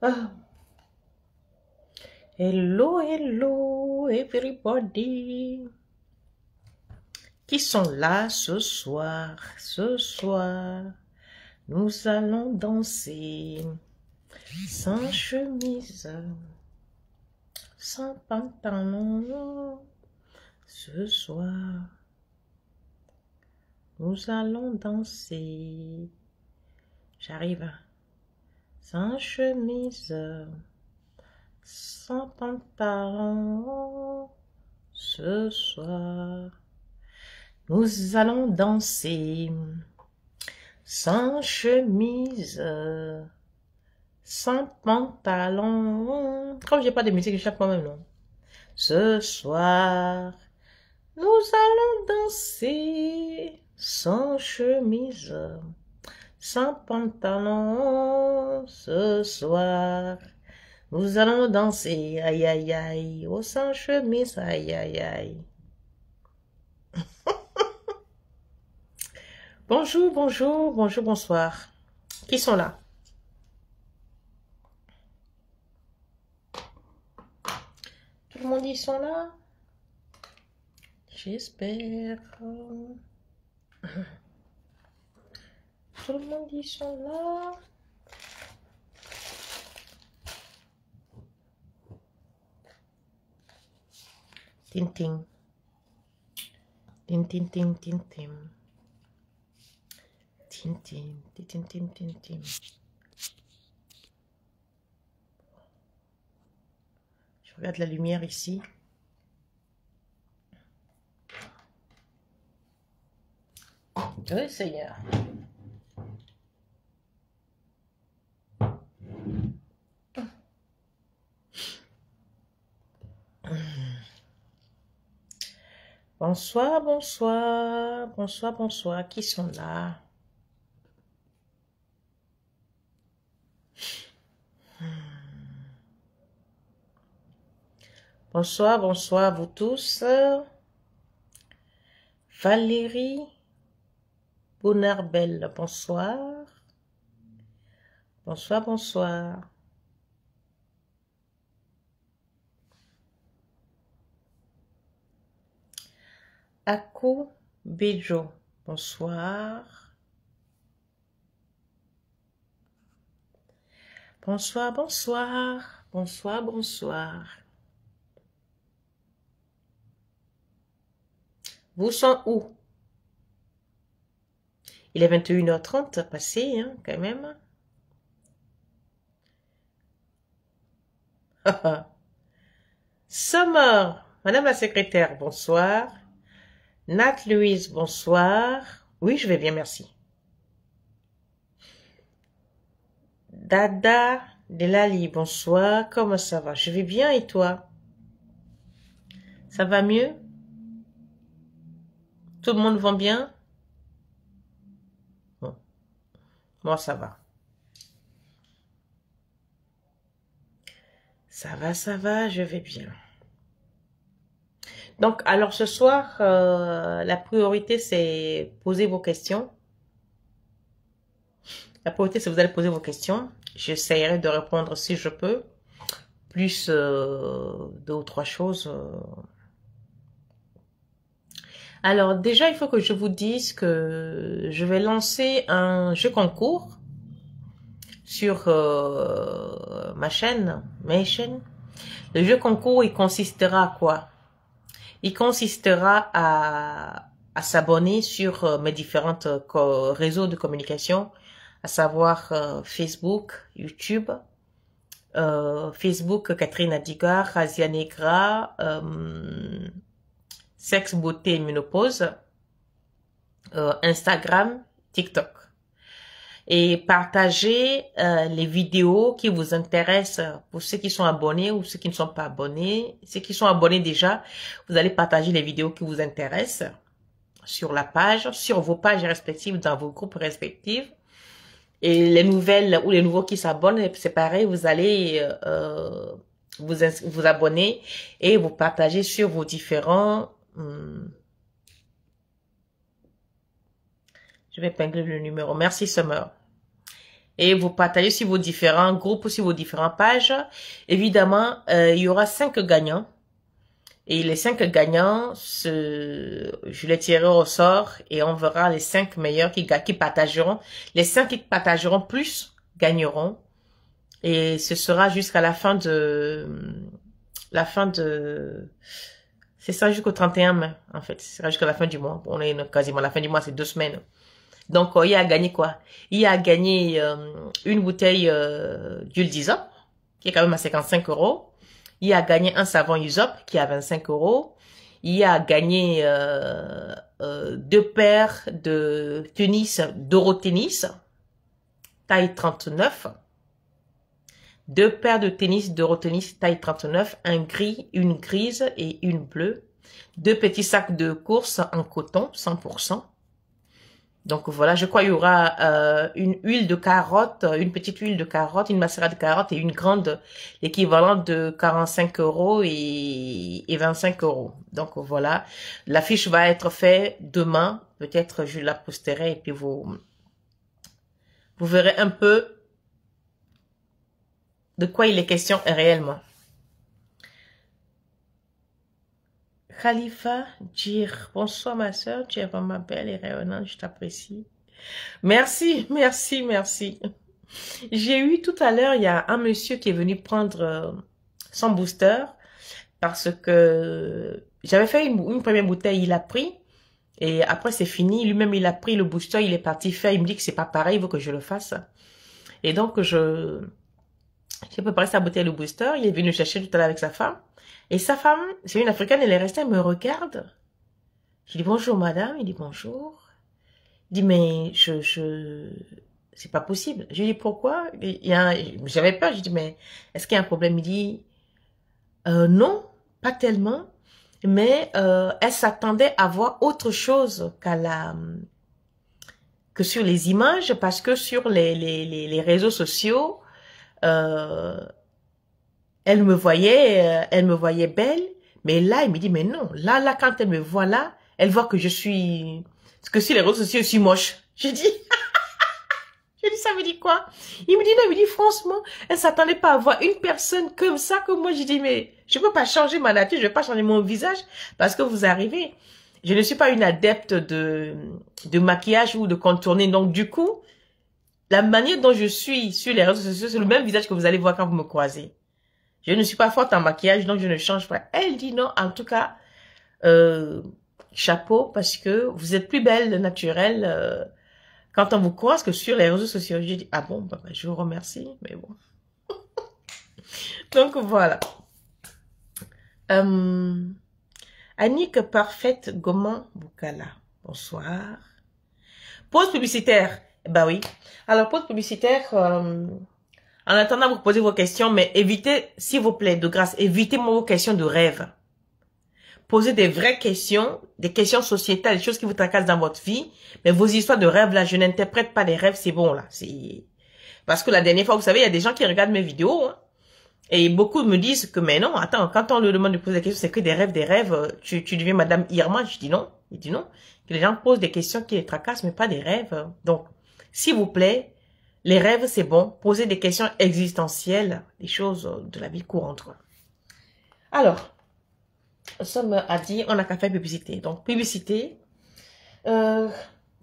Ah, hello, hello, everybody. Qui sont là ce soir? Ce soir, nous allons danser sans chemise, sans pantalon. Ce soir, nous allons danser. J'arrive. Sans chemise, sans pantalon. Ce soir, nous allons danser sans chemise, sans pantalon. Comme j'ai pas de musique, je chante moi-même, non? Ce soir, nous allons danser sans chemise, sans pantalon. Ce soir, nous allons danser, aïe aïe aïe, oh sans chemise, aïe aïe aïe. Bonjour, bonjour, bonjour, bonsoir. Qui sont là? Tout le monde, ils sont là? J'espère. Tout le monde, ils sont là? Tintin. Tintin, tintin, tintin. Tintin, tintin, tintin, tintin. Je regarde la lumière ici. Oui, Seigneur. Bonsoir, bonsoir, bonsoir, bonsoir. Qui sont là? Bonsoir, bonsoir, vous tous. Valérie Bonarbel, bonsoir. Bonsoir, bonsoir. Aku Bejo, bonsoir. Bonsoir, bonsoir. Bonsoir, bonsoir. Vous sont où? Il est 21h30 passé, hein, quand même. Summer, Madame la secrétaire, bonsoir. Nat Louise, bonsoir. Oui, je vais bien, merci. Dada Delali, bonsoir. Comment ça va? Je vais bien et toi? Ça va mieux? Tout le monde va bien? Bon. Moi, ça va. Ça va, je vais bien. Donc, alors ce soir, la priorité, c'est poser vos questions. La priorité, c'est vous allez poser vos questions. J'essaierai de répondre si je peux. Plus deux ou trois choses. Alors, déjà, il faut que je vous dise que je vais lancer un jeu concours sur ma chaîne, mes chaînes. Le jeu concours, il consistera à quoi? Il consistera à s'abonner sur mes différentes réseaux de communication, à savoir Facebook, YouTube, Facebook Catherine Adigar, Asia Negra, Sexe, Beauté et Ménopause, Instagram, TikTok. Et partagez les vidéos qui vous intéressent pour ceux qui sont abonnés ou ceux qui ne sont pas abonnés. Ceux qui sont abonnés déjà, vous allez partager les vidéos qui vous intéressent sur la page, sur vos pages respectives, dans vos groupes respectifs. Et les nouvelles ou les nouveaux qui s'abonnent, c'est pareil, vous allez vous abonner et vous partager sur vos différents... je vais épingler le numéro. Merci Summer. et vous partagez sur vos différents groupes ou sur vos différentes pages. Évidemment, il y aura 5 gagnants. Et les 5 gagnants, je les tirerai au sort et on verra les 5 meilleurs qui partageront. Les 5 qui partageront plus gagneront. Et ce sera jusqu'à la fin de... C'est ça jusqu'au 31 mai, en fait. Ce sera jusqu'à la fin du mois. On est quasiment à la fin du mois, c'est 2 semaines. Donc, il y a à gagner quoi? Il y a à gagner une bouteille d'huile d'Hysope, qui est quand même à 55 €. Il y a à gagner un savon Hysope, qui est à 25 €. Il y a à gagner 2 paires de tennis d'Eurotennis, taille 39. 2 paires de tennis d'Eurotennis, taille 39, un gris, une grise et une bleue. 2 petits sacs de course en coton, 100%. Donc voilà, je crois qu'il y aura une huile de carotte, une petite huile de carotte, une macérat de carotte et une grande, l'équivalent de 45 € et 25 €. Donc voilà, l'affiche va être faite demain, peut-être je la posterai et puis vous verrez un peu de quoi il est question réellement. Khalifa Djir, bonsoir ma soeur, tu es vraiment belle et rayonnante, je t'apprécie. Merci, merci, merci. J'ai eu tout à l'heure, il y a un monsieur qui est venu prendre son booster parce que j'avais fait une première bouteille, il a pris et après c'est fini. Lui-même il a pris le booster, il est parti faire, il me dit que c'est pas pareil, il veut que je le fasse. Et donc j'ai préparé sa bouteille de booster, il est venu chercher tout à l'heure avec sa femme. Et sa femme, c'est une Africaine, elle est restée, elle me regarde. Je dis bonjour madame, il dit bonjour. Il dit mais c'est pas possible. Je lui dis pourquoi? J'avais peur, je dis mais est-ce qu'il y a un problème? Il dit non, pas tellement, mais elle s'attendait à voir autre chose que sur les images parce que sur les réseaux sociaux, elle me voyait belle, mais là, il me dit, mais non, là, quand elle me voit là, elle voit que je suis, que sur les réseaux sociaux, je suis moche. Je dis, ça me dit quoi? Il me dit, non, il me dit, franchement, elle s'attendait pas à voir une personne comme ça, que moi, je dis, mais je peux pas changer ma nature, je vais pas changer mon visage, parce que vous arrivez. Je ne suis pas une adepte de maquillage ou de contourner, donc du coup, la manière dont je suis sur les réseaux sociaux, c'est le même visage que vous allez voir quand vous me croisez. Je ne suis pas forte en maquillage, donc je ne change pas. Elle dit non, en tout cas, chapeau, parce que vous êtes plus belle, naturelle, quand on vous croise que sur les réseaux sociaux. J'ai dit, ah bon, bah, je vous remercie, mais bon. Donc voilà. Annick Parfaite Goman Boukala, bonsoir. Pause publicitaire, bah oui. Alors, pause publicitaire... en attendant, vous posez vos questions, mais évitez, s'il vous plaît, de grâce, évitez-moi vos questions de rêve. Posez des vraies questions, des questions sociétales, des choses qui vous tracassent dans votre vie. Mais vos histoires de rêve, là, je n'interprète pas les rêves, c'est bon, là. Parce que la dernière fois, vous savez, il y a des gens qui regardent mes vidéos, hein, et beaucoup me disent que, mais non, attends, quand on leur demande de poser des questions, c'est que des rêves, tu deviens Madame Irma. Je dis non. Il dit non. Que les gens posent des questions qui les tracassent, mais pas des rêves. Donc, s'il vous plaît, les rêves, c'est bon. Posez des questions existentielles, des choses de la vie courante. Alors, Somme a dit, on n'a qu'à faire publicité. Donc, publicité.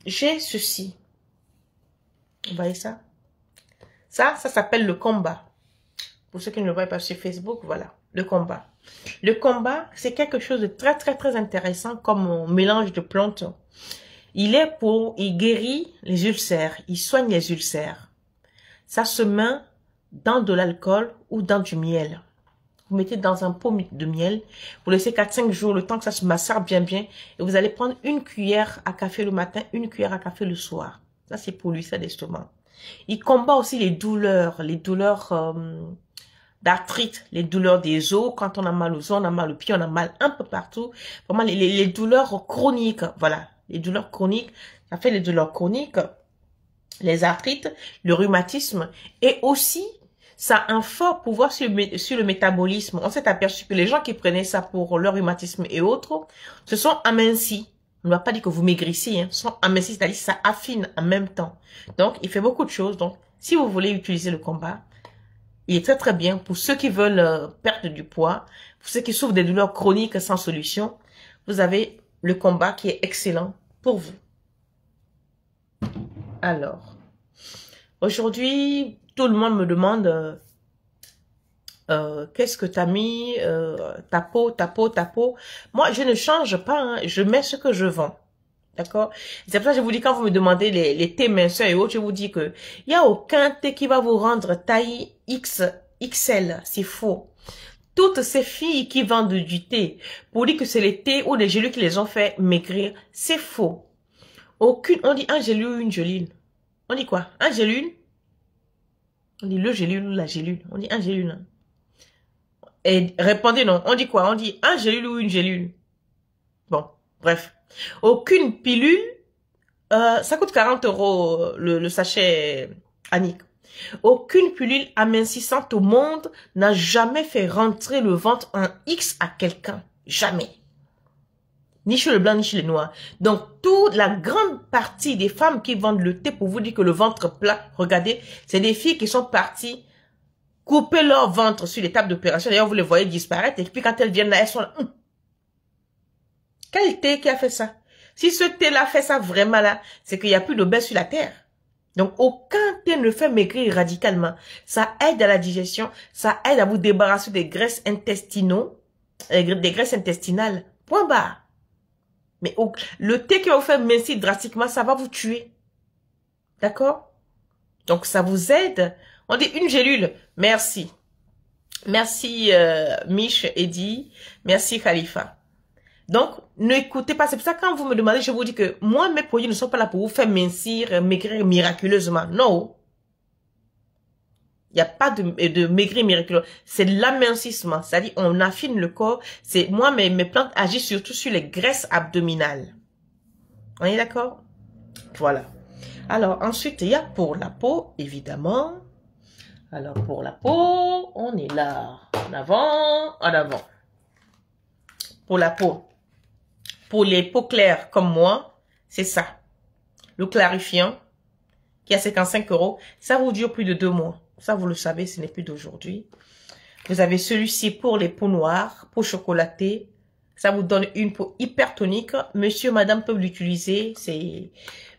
J'ai ceci. Vous voyez ça? Ça s'appelle le combat. Pour ceux qui ne le voient pas sur Facebook, voilà. Le combat. Le combat, c'est quelque chose de très, très, très intéressant comme mélange de plantes. Il guérit les ulcères. Il soigne les ulcères. Ça se met dans de l'alcool ou dans du miel. Vous mettez dans un pot de miel. Vous laissez 4-5 jours, le temps que ça se macère bien, bien. Et vous allez prendre une cuillère à café le matin, une cuillère à café le soir. Ça, c'est pour l'ulcère d'estomac. Il combat aussi les douleurs d'arthrite, les douleurs des os. Quand on a mal aux os, on a mal aux pieds, on a mal un peu partout. Vraiment, les douleurs chroniques. Voilà, les douleurs chroniques. Ça fait les douleurs chroniques, les arthrites, le rhumatisme. Et aussi, ça a un fort pouvoir sur le métabolisme. On s'est aperçu que les gens qui prenaient ça pour leur rhumatisme et autres se sont amincis. On ne va pas dire que vous maigrissez, hein, sont amincis, c'est-à-dire que ça affine en même temps. Donc, il fait beaucoup de choses. Donc, Si vous voulez utiliser le combat, il est très très bien pour ceux qui veulent perdre du poids, pour ceux qui souffrent des douleurs chroniques sans solution. Vous avez le combat qui est excellent pour vous. Alors, aujourd'hui, tout le monde me demande qu'est-ce que tu as mis, ta peau. Moi, je ne change pas, hein, je mets ce que je vends. D'accord? C'est pour ça que je vous dis, quand vous me demandez les thés minceurs et autres, je vous dis que il n'y a aucun thé qui va vous rendre taille XL. C'est faux. Toutes ces filles qui vendent du thé pour dire que c'est les thés ou les gélules qui les ont fait maigrir, c'est faux. Aucune, on dit un gélule ou une gélule. On dit quoi? Un gélule? On dit le gélule ou la gélule. On dit un gélule. Hein. Et répondez non. On dit quoi? On dit un gélule ou une gélule. Bon, bref. Aucune pilule, ça coûte 40 € le sachet Annick. Aucune pilule amincissante au monde n'a jamais fait rentrer le ventre en X à quelqu'un. Jamais. Ni chez le blanc, ni chez les noirs. Donc, toute la grande partie des femmes qui vendent le thé pour vous dire que le ventre plat, regardez, c'est des filles qui sont parties couper leur ventre sur les tables d'opération. D'ailleurs, vous les voyez disparaître. Et puis, quand elles viennent là, elles sont là. Quel thé qui a fait ça? Si ce thé-là fait ça vraiment là, c'est qu'il n'y a plus d'obèses sur la terre. Donc, aucun thé ne fait maigrir radicalement. Ça aide à la digestion, ça aide à vous débarrasser des graisses intestinaux, des graisses intestinales. Point barre. Mais le thé qui va vous faire mincir drastiquement, ça va vous tuer. D'accord? Donc, ça vous aide. On dit une gélule. Merci. Merci, Mich, Eddie. Merci, Khalifa. Donc, n'écoutez pas. C'est pour ça que quand vous me demandez, je vous dis que moi, mes produits ne sont pas là pour vous faire mincir, maigrir miraculeusement. Non. Il n'y a pas de maigrir miraculeux. C'est de l'amincissement. C'est-à-dire, on affine le corps. C'est moi, mes plantes agissent surtout sur les graisses abdominales. On est d'accord? Voilà. Alors, ensuite, il y a pour la peau, évidemment. Alors, pour la peau, on est là. En avant, en avant. Pour la peau. Pour les peaux claires comme moi, c'est ça. Le clarifiant, qui a 55 €, ça vous dure plus de 2 mois. Ça, vous le savez, ce n'est plus d'aujourd'hui. Vous avez celui-ci pour les peaux noires, peau chocolatée. Ça vous donne une peau hyper tonique. Monsieur, madame peuvent l'utiliser.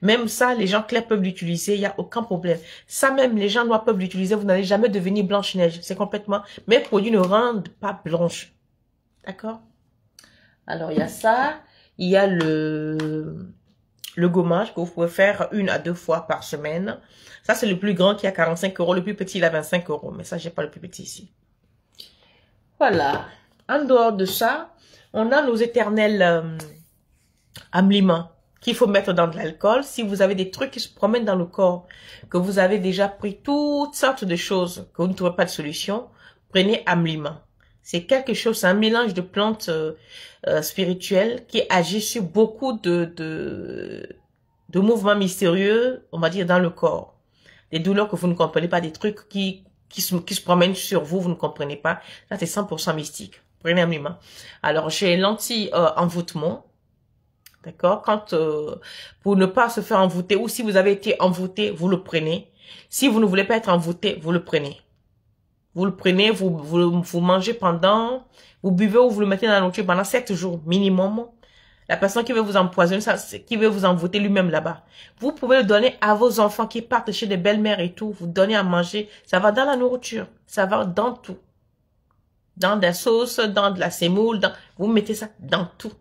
Même ça, les gens clairs peuvent l'utiliser. Il n'y a aucun problème. Ça même, les gens noirs peuvent l'utiliser. Vous n'allez jamais devenir blanche-neige. C'est complètement... Mes produits ne rendent pas blanche. D'accord? Alors, il y a ça. Il y a le gommage que vous pouvez faire 1 à 2 fois par semaine. Ça, c'est le plus grand qui a 45 €. Le plus petit, il a 25 €. Mais ça, j'ai pas le plus petit ici. Voilà. En dehors de ça, on a nos éternels aliments qu'il faut mettre dans de l'alcool. Si vous avez des trucs qui se promènent dans le corps, que vous avez déjà pris toutes sortes de choses, que vous ne trouvez pas de solution, prenez aliments. C'est quelque chose, c'est un mélange de plantes spirituelles qui agit sur beaucoup de mouvements mystérieux, on va dire, dans le corps. Des douleurs que vous ne comprenez pas, des trucs qui se promènent sur vous, vous ne comprenez pas. Ça, c'est 100% mystique. Prenez un aliment. Alors, j'ai l'anti-envoûtement. D'accord? Quand, pour ne pas se faire envoûter, ou si vous avez été envoûté, vous le prenez. Si vous ne voulez pas être envoûté, vous le prenez. Vous le prenez, vous mangez pendant, vous buvez ou vous le mettez dans la nourriture pendant 7 jours minimum. La personne qui veut vous empoisonner, qui veut vous envoûter lui-même là-bas. Vous pouvez le donner à vos enfants qui partent chez des belles-mères et tout. Vous donnez à manger. Ça va dans la nourriture. Ça va dans tout. Dans de la sauce, dans de la semoule. Vous mettez ça dans tout.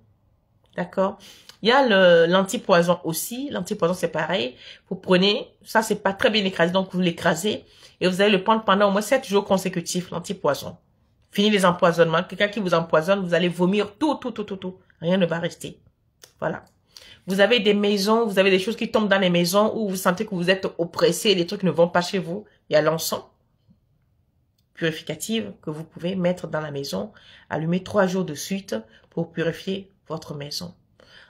D'accord? Il y a l'antipoison aussi. L'antipoison, c'est pareil. Vous prenez, ça, c'est pas très bien écrasé, donc vous l'écrasez. Et vous allez le prendre pendant au moins 7 jours consécutifs, l'antipoison. Fini les empoisonnements. Quelqu'un qui vous empoisonne, vous allez vomir tout. Rien ne va rester. Voilà. Vous avez des maisons, vous avez des choses qui tombent dans les maisons où vous sentez que vous êtes oppressé, les trucs ne vont pas chez vous. Il y a l'encens purificative que vous pouvez mettre dans la maison, allumer 3 jours de suite pour purifier votre maison.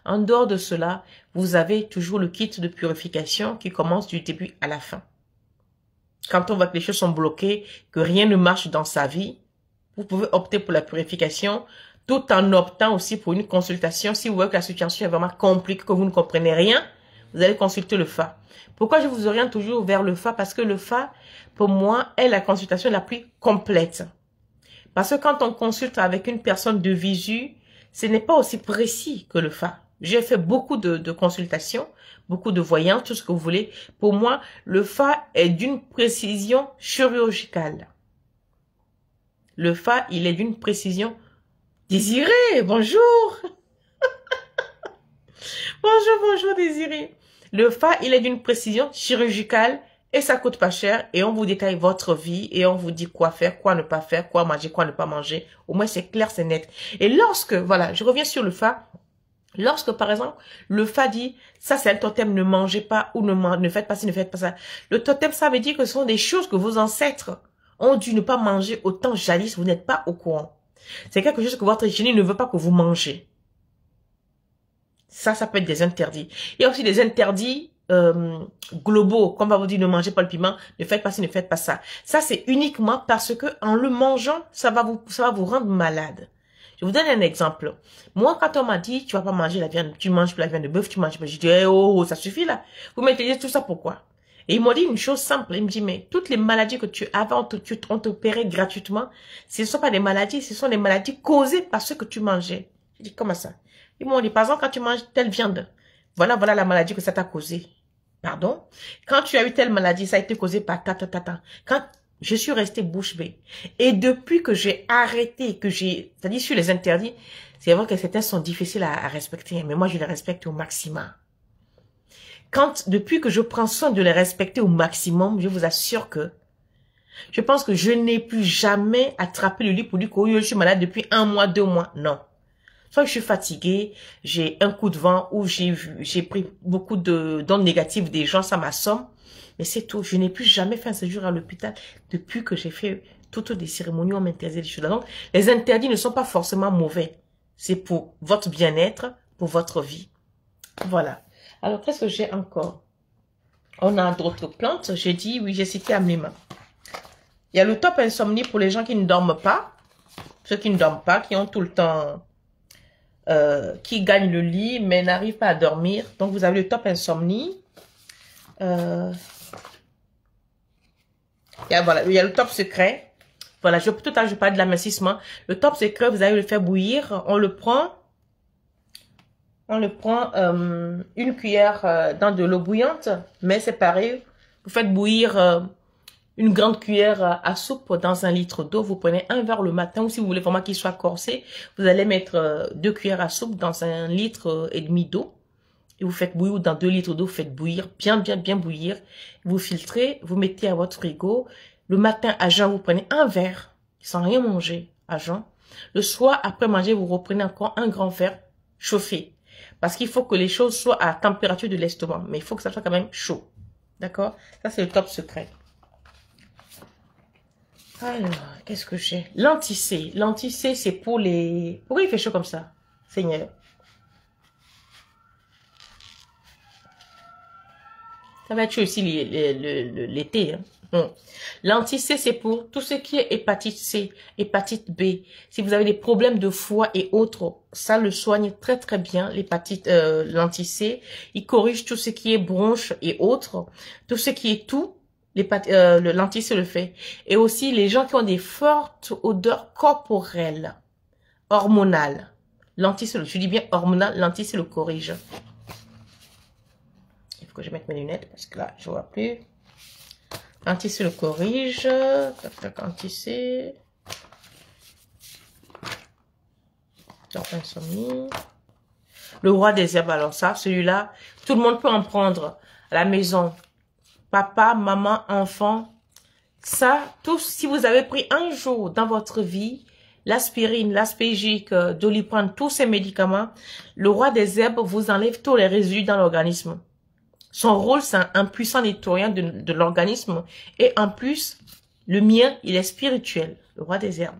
En dehors de cela, vous avez toujours le kit de purification qui commence du début à la fin. Quand on voit que les choses sont bloquées, que rien ne marche dans sa vie, vous pouvez opter pour la purification tout en optant aussi pour une consultation. Si vous voyez que la situation est vraiment compliquée, que vous ne comprenez rien, vous allez consulter le Fa. Pourquoi je vous oriente toujours vers le Fa? Parce que le Fa, pour moi, est la consultation la plus complète. Parce que quand on consulte avec une personne de visu, ce n'est pas aussi précis que le Fa. J'ai fait beaucoup de consultations, beaucoup de voyances, tout ce que vous voulez. Pour moi, le Fa est d'une précision chirurgicale. Le Fa, il est d'une précision Désiré, bonjour. Bonjour Désiré. Le Fa, il est d'une précision chirurgicale et ça coûte pas cher et on vous détaille votre vie et on vous dit quoi faire, quoi ne pas faire, quoi manger, quoi ne pas manger. Au moins, c'est clair, c'est net. Et lorsque, voilà, je reviens sur le Fa. Lorsque, par exemple, le Fa dit, ça c'est un totem, ne mangez pas ou ne faites pas ci, ne faites pas ça. Le totem, ça veut dire que ce sont des choses que vos ancêtres ont dû ne pas manger autant jadis, vous n'êtes pas au courant. C'est quelque chose que votre génie ne veut pas que vous mangez. Ça peut être des interdits. Il y a aussi des interdits globaux, comme on va vous dire, ne mangez pas le piment, ne faites pas ci, ne faites pas ça. Ça, c'est uniquement parce que en le mangeant, ça va vous rendre malade. Je vous donne un exemple. Moi, quand on m'a dit, tu vas pas manger la viande, tu manges plus la viande de bœuf, tu manges pas. Je dis, oh, ça suffit là. Vous m'intelligez tout ça pourquoi? Et ils m'ont dit une chose simple. Ils me disent, mais toutes les maladies que tu avais, on t'opérait gratuitement. Ce ne sont pas des maladies, ce sont des maladies causées par ce que tu mangeais. Je dis, comment ça? Ils m'ont dit, par exemple, quand tu manges telle viande, voilà la maladie que ça t'a causée. Pardon? Quand tu as eu telle maladie, ça a été causé par ta. Quand je suis restée bouche bée. Et depuis que j'ai arrêté, c'est-à-dire sur les interdits, c'est vrai que certains sont difficiles à respecter, mais moi je les respecte au maximum. Depuis que je prends soin de les respecter au maximum, je vous assure que je pense que je n'ai plus jamais attrapé le lit pour dire que je suis malade depuis 1 mois, 2 mois. Non. Soit je suis fatiguée, j'ai un coup de vent ou j'ai pris beaucoup d'ondes négatives des gens, ça m'assomme. Mais c'est tout. Je n'ai plus jamais fait un séjour à l'hôpital depuis que j'ai fait toutes des cérémonies, on m'interdisait des choses. Donc, les interdits ne sont pas forcément mauvais. C'est pour votre bien-être, pour votre vie. Voilà. Alors, qu'est-ce que j'ai encore? On a d'autres plantes. J'ai dit, oui, j'ai cité Amima. Il y a le top insomnie pour les gens qui ne dorment pas. Ceux qui ne dorment pas, qui ont tout le temps... qui gagnent le lit, mais n'arrivent pas à dormir. Donc, vous avez le top insomnie. Il y a le top secret. Voilà, tout à l'heure, je parlais de l'amincissement. Le top secret, vous allez le faire bouillir. On le prend une cuillère dans de l'eau bouillante, mais c'est pareil. Vous faites bouillir une grande cuillère à soupe dans 1 litre d'eau. Vous prenez 1 verre le matin, ou si vous voulez vraiment qu'il soit corsé, vous allez mettre 2 cuillères à soupe dans 1,5 litre d'eau. Et vous faites bouillir dans 2 litres d'eau, vous faites bouillir, bien bouillir. Vous filtrez, vous mettez à votre frigo. Le matin, à jeun, vous prenez 1 verre, sans rien manger, à jeun. Le soir, après manger, vous reprenez encore 1 grand verre chauffé. Parce qu'il faut que les choses soient à température de l'estomac. Mais il faut que ça soit quand même chaud. D'accord? Ça, c'est le top secret. Alors, qu'est-ce que j'ai? Lenticée. Lenticée, c'est pour les... Pourquoi il fait chaud comme ça, Seigneur? Ça va être chaud aussi l'été. Hein. Lenticée, c'est pour tout ce qui est hépatite C, hépatite B. Si vous avez des problèmes de foie et autres, ça le soigne très très bien, l'hépatite lenticée. Il corrige tout ce qui est bronche et autres. Tout ce qui est tout, le lenticée le fait. Et aussi les gens qui ont des fortes odeurs corporelles, hormonales. Lenticée, je dis bien hormonal, lenticée le corrige. Que je mette mes lunettes parce que là je vois plus. Lenticée le corrige. Lenticée. Insomnie. Le roi des herbes, alors ça, celui-là, tout le monde peut en prendre à la maison. Papa, maman, enfant. Ça, si vous avez pris un jour dans votre vie, l'aspirine, l'aspégique, Doliprane, tous ces médicaments, le roi des herbes vous enlève tous les résidus dans l'organisme. Son rôle, c'est un puissant nettoyant de l'organisme. Et en plus, le mien, il est spirituel, le roi des herbes.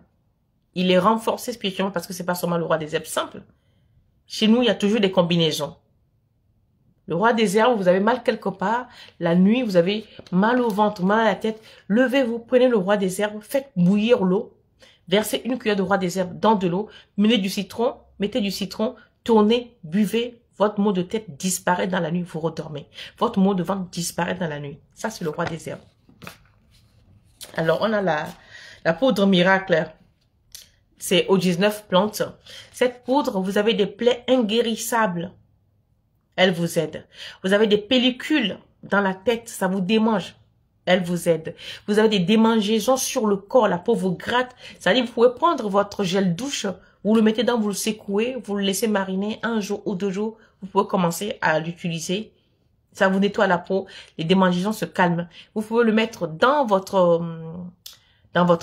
Il est renforcé spirituellement parce que c'est pas seulement le roi des herbes simple. Chez nous, il y a toujours des combinaisons. Le roi des herbes, vous avez mal quelque part. La nuit, vous avez mal au ventre, mal à la tête. Levez-vous, prenez le roi des herbes, faites bouillir l'eau. Versez 1 cuillère de roi des herbes dans de l'eau. Mettez du citron, tournez, buvez. Votre maux de tête disparaît dans la nuit, vous redormez. Votre maux de ventre disparaît dans la nuit. Ça, c'est le roi des herbes. Alors, on a la poudre miracle. C'est aux 19 plantes. Cette poudre, vous avez des plaies inguérissables. Elle vous aide. Vous avez des pellicules dans la tête, ça vous démange. Elle vous aide. Vous avez des démangeaisons sur le corps, la peau vous gratte. C'est-à-dire, vous pouvez prendre votre gel douche, vous le mettez dans, vous le secouez, vous le laissez mariner 1 jour ou 2 jours. Vous pouvez commencer à l'utiliser. Ça vous nettoie la peau. Les démangeaisons se calment. Vous pouvez le mettre dans votre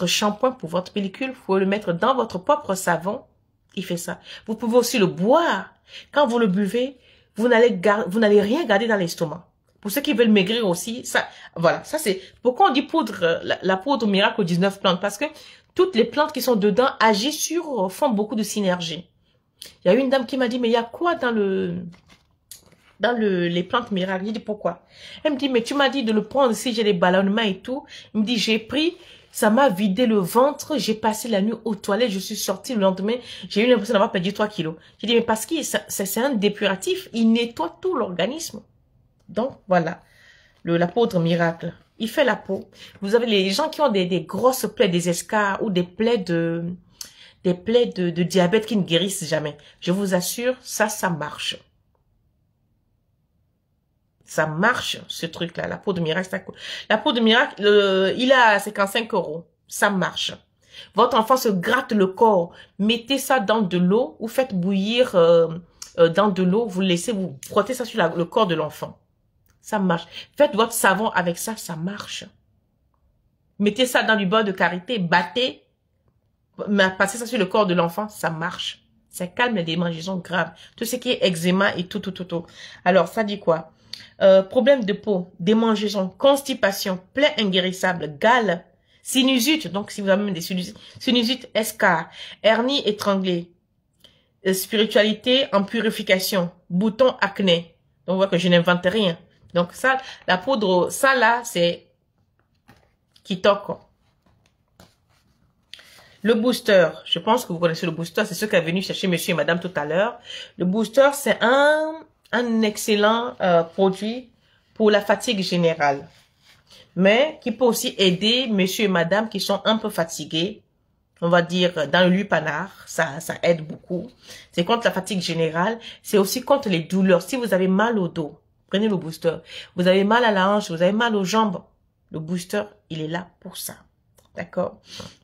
shampoing pour votre pellicule. Vous pouvez le mettre dans votre propre savon. Il fait ça. Vous pouvez aussi le boire. Quand vous le buvez, vous n'allez rien garder dans l'estomac. Pour ceux qui veulent maigrir aussi, ça, voilà, ça c'est, pourquoi on dit poudre, la poudre miracle aux 19 plantes? Parce que toutes les plantes qui sont dedans agissent font beaucoup de synergie. Il y a une dame qui m'a dit, mais il y a quoi dans les plantes miracles? J'ai dit, pourquoi? Elle me dit, mais tu m'as dit de le prendre si j'ai des ballonnements et tout. Il me dit, j'ai pris, ça m'a vidé le ventre, j'ai passé la nuit aux toilettes, je suis sortie le lendemain, j'ai eu l'impression d'avoir perdu 3 kilos. J'ai dit, mais parce que c'est un dépuratif, il nettoie tout l'organisme. Donc, voilà, la poudre miracle, il fait la peau. Vous avez les gens qui ont des grosses plaies, des escarres ou des plaies de diabète qui ne guérissent jamais. Je vous assure, ça marche. Ça marche, ce truc-là, la poudre miracle. La poudre miracle, il est à 55 €. Ça marche. Votre enfant se gratte le corps. Mettez ça dans de l'eau ou faites bouillir dans de l'eau. Vous laissez, vous frottez ça sur le corps de l'enfant. Ça marche. Faites votre savon avec ça, ça marche. Mettez ça dans du beurre de karité, battez, passez ça sur le corps de l'enfant, ça marche. Ça calme les démangeaisons graves. Tout ce qui est eczéma et tout. Alors, ça dit quoi? Problème de peau, démangeaisons, constipation, plaies inguérissables, gale, sinusite, donc si vous avez même des sinusite, escar, hernie étranglée, spiritualité en purification, boutons, acné. Donc, on voit que je n'invente rien. Donc, ça, la poudre, ça là, c'est Kitoko. Le booster, je pense que vous connaissez le booster, c'est ce qu'a venu chercher monsieur et madame tout à l'heure. Le booster, c'est un excellent produit pour la fatigue générale, mais qui peut aussi aider monsieur et madame qui sont un peu fatigués, on va dire dans le lupanar, ça aide beaucoup. C'est contre la fatigue générale, c'est aussi contre les douleurs. Si vous avez mal au dos, prenez le booster. Vous avez mal à la hanche, vous avez mal aux jambes, le booster, il est là pour ça. D'accord?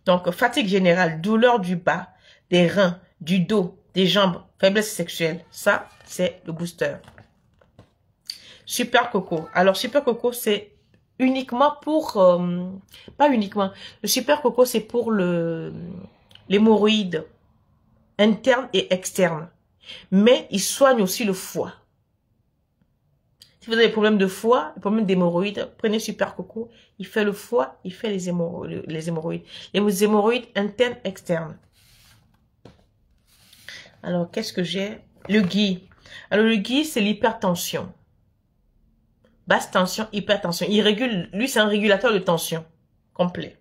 Donc, fatigue générale, douleur du bas, des reins, du dos, des jambes, faiblesse sexuelle. Ça, c'est le booster. Super Coco. Alors, Super Coco, c'est uniquement pour... pas uniquement. Le Super Coco, c'est pour l'hémorroïde interne et externe. Mais il soigne aussi le foie. Si vous avez des problèmes de foie, des problèmes d'hémorroïdes, prenez Super Coco. Il fait le foie, il fait les hémorroïdes. Les hémorroïdes internes, externes. Alors, qu'est-ce que j'ai? Le ghee. Alors, le ghee, c'est l'hypertension. Basse tension, hypertension. Il régule, lui, c'est un régulateur de tension complet.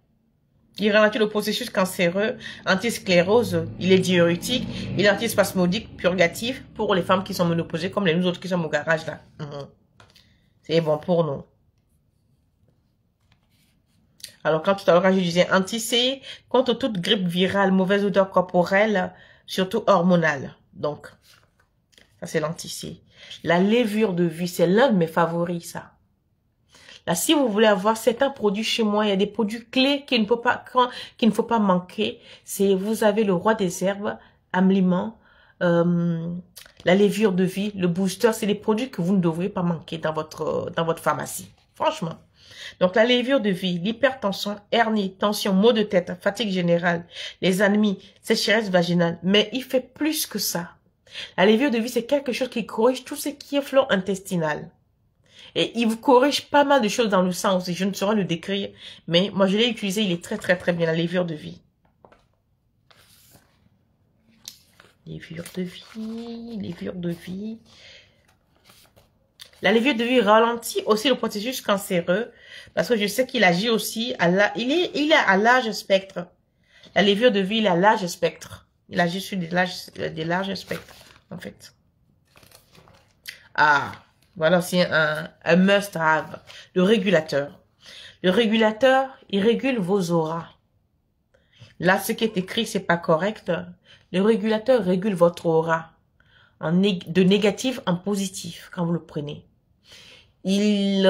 Il ralentit le processus cancéreux, antisclérose, il est diurétique, il est antispasmodique, purgatif pour les femmes qui sont ménopausées, comme les nous autres qui sommes au garage là. C'est bon pour nous. Alors, quand tout à l'heure, je disais anti-C, contre toute grippe virale, mauvaise odeur corporelle, surtout hormonale. Donc, ça c'est l'anti-C. La levure de vie, c'est l'un de mes favoris, ça. Là, si vous voulez avoir certains produits chez moi, il y a des produits clés qu'il ne faut pas manquer. C'est, vous avez le roi des herbes, Amliment, la levure de vie, le booster, c'est des produits que vous ne devriez pas manquer dans votre pharmacie. Franchement. Donc, la levure de vie, l'hypertension, hernie, tension, maux de tête, fatigue générale, les anémies, sécheresse vaginale. Mais il fait plus que ça. La levure de vie, c'est quelque chose qui corrige tout ce qui est flore intestinale. Et il vous corrige pas mal de choses dans le sang aussi. Je ne saurais le décrire. Mais moi, je l'ai utilisé. Il est très, très, très bien, la levure de vie. Levure de vie, levure de vie. La levure de vie ralentit aussi le processus cancéreux. Parce que je sais qu'il agit aussi il est à large spectre. La levure de vie, il est à large spectre. Il agit sur des larges spectres, en fait. Ah, voilà aussi un must-have. Le régulateur. Le régulateur, il régule vos auras. Là, ce qui est écrit, c'est pas correct. Le régulateur régule votre aura de négatif en positif quand vous le prenez. Il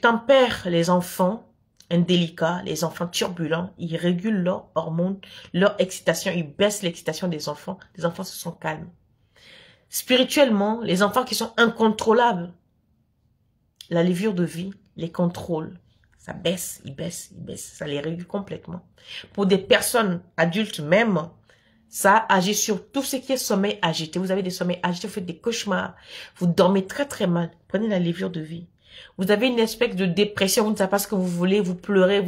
tempère les enfants indélicats, les enfants turbulents. Il régule leurs hormones, leur excitation. Il baisse l'excitation des enfants. Les enfants se sont calmes. Spirituellement, les enfants qui sont incontrôlables, la levure de vie les contrôle. Ça baisse, il baisse, il baisse. Ça les régule complètement. Pour des personnes adultes même, ça agit sur tout ce qui est sommeil agité. Vous avez des sommeils agités, vous faites des cauchemars. Vous dormez très très mal. Prenez la levure de vie. Vous avez une espèce de dépression, vous ne savez pas ce que vous voulez, vous pleurez,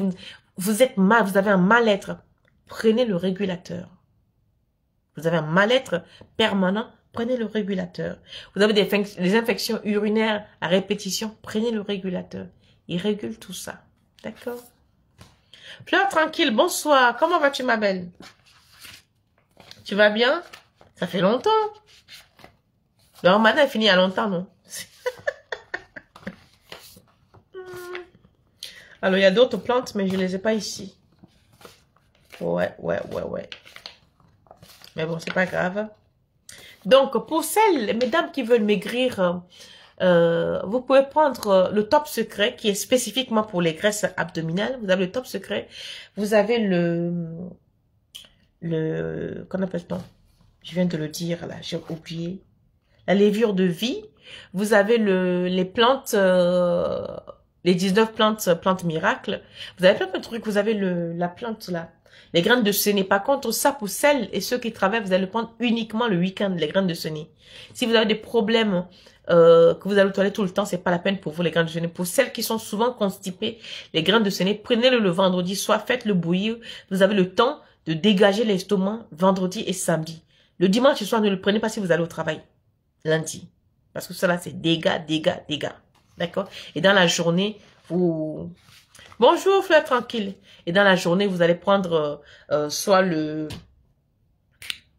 vous êtes mal, vous avez un mal-être. Prenez le régulateur. Vous avez un mal-être permanent, prenez le régulateur. Vous avez des infections urinaires à répétition, prenez le régulateur. Il régule tout ça. D'accord? Fleur tranquille, bonsoir. Comment vas-tu, ma belle? Tu vas bien? Ça fait longtemps. Le ramadan est fini il y a longtemps, non? Alors, il y a d'autres plantes, mais je ne les ai pas ici. Ouais. Mais bon, c'est pas grave. Donc, pour celles, mesdames qui veulent maigrir, vous pouvez prendre le top secret qui est spécifiquement pour les graisses abdominales. Vous avez le top secret. Vous avez qu'on appelle-t-on? Je viens de le dire là, j'ai oublié. La levure de vie. Vous avez les plantes, les 19 plantes miracles. Vous avez plein de trucs. Vous avez la plante là. Les graines de senez. Par contre, ça pour celles et ceux qui travaillent, vous allez le prendre uniquement le week-end, les graines de senez. Si vous avez des problèmes que vous allez aux toilettes tout le temps, c'est pas la peine pour vous les graines de senez. Pour celles qui sont souvent constipées, les graines de senez, prenez-le le vendredi soir, faites-le bouillir. Vous avez le temps de dégager l'estomac vendredi et samedi. Le dimanche soir, ne le prenez pas si vous allez au travail. Lundi. Parce que cela, c'est dégâts. D'accord? Et dans la journée, vous... Bonjour, fleur tranquille. Et dans la journée, vous allez prendre soit les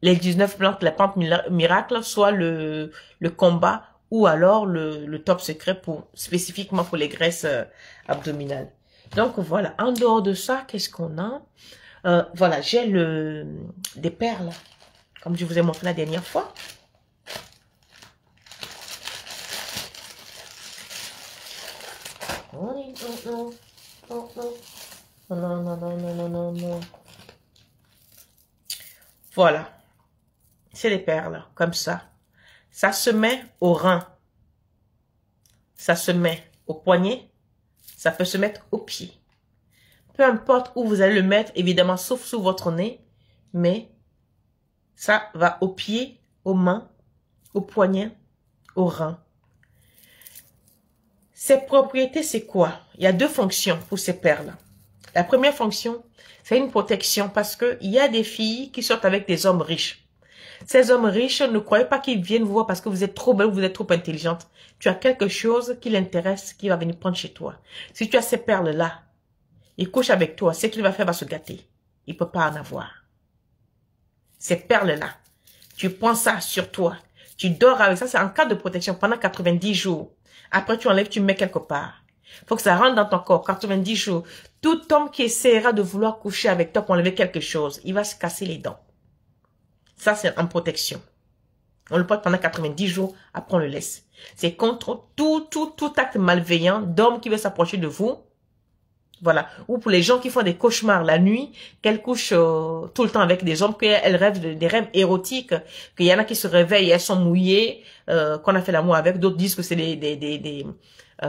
19 plantes, la plante miracle, soit le combat, ou alors le top secret spécifiquement pour les graisses abdominales. Donc voilà, en dehors de ça, qu'est-ce qu'on a? Voilà, j'ai des perles, comme je vous ai montré la dernière fois. Non. Voilà. C'est les perles, comme ça. Ça se met au rein. Ça se met au poignet. Ça peut se mettre au pied. Peu importe où vous allez le mettre, évidemment, sauf sous votre nez. Mais ça va au pied, aux mains, au poignet, au rein. Ces propriétés, c'est quoi? Il y a deux fonctions pour ces perles. La première fonction, c'est une protection parce que il y a des filles qui sortent avec des hommes riches. Ces hommes riches, ne croyez pas qu'ils viennent vous voir parce que vous êtes trop belle ou vous êtes trop intelligente. Tu as quelque chose qui l'intéresse, qui va venir prendre chez toi. Si tu as ces perles-là, il couche avec toi, ce qu'il va faire va se gâter. Il peut pas en avoir. Ces perles-là, tu prends ça sur toi. Tu dors avec ça, c'est en cas de protection pendant 90 jours. Après, tu enlèves, tu mets quelque part. Faut que ça rentre dans ton corps, 90 jours. Tout homme qui essaiera de vouloir coucher avec toi pour enlever quelque chose, il va se casser les dents. Ça, c'est en protection. On le porte pendant 90 jours, après on le laisse. C'est contre tout acte malveillant d'homme qui veut s'approcher de vous. Voilà. Ou pour les gens qui font des cauchemars la nuit, qu'elles couchent tout le temps avec des hommes, qu'elles rêvent des rêves érotiques, qu'il y en a qui se réveillent et elles sont mouillées, qu'on a fait l'amour avec. D'autres disent que c'est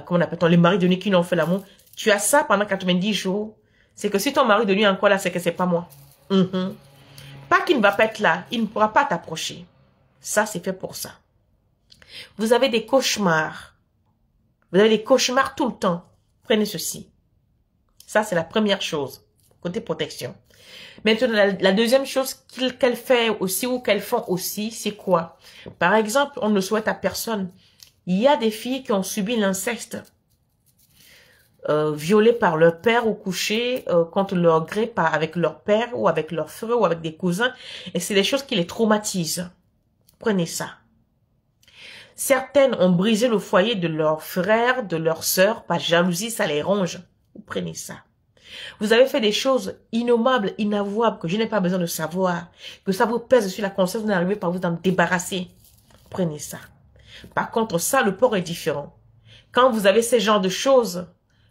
comment on appelle-t-on, les maris de nuit qui n'ont fait l'amour. Tu as ça pendant 90 jours. C'est que si ton mari de nuit est encore là, c'est que c'est pas moi. Pas qu'il ne va pas être là, il ne pourra pas t'approcher. Ça, c'est fait pour ça. Vous avez des cauchemars. Vous avez des cauchemars tout le temps. Prenez ceci. Ça, c'est la première chose, côté protection. Maintenant, la deuxième chose qu'elle fait aussi ou qu'elles font aussi, c'est quoi? Par exemple, on ne le souhaite à personne. Il y a des filles qui ont subi l'inceste, violées par leur père ou couchées contre leur gré avec leur père ou avec leurs frères ou avec des cousins. Et c'est des choses qui les traumatisent. Prenez ça. Certaines ont brisé le foyer de leurs frères, de leurs sœurs, par jalousie, ça les ronge. Vous prenez ça. Vous avez fait des choses innommables, inavouables, que je n'ai pas besoin de savoir, que ça vous pèse sur la conscience, vous n'arrivez pas à vous en débarrasser. Prenez ça. Par contre, ça, le port est différent. Quand vous avez ces genres de choses,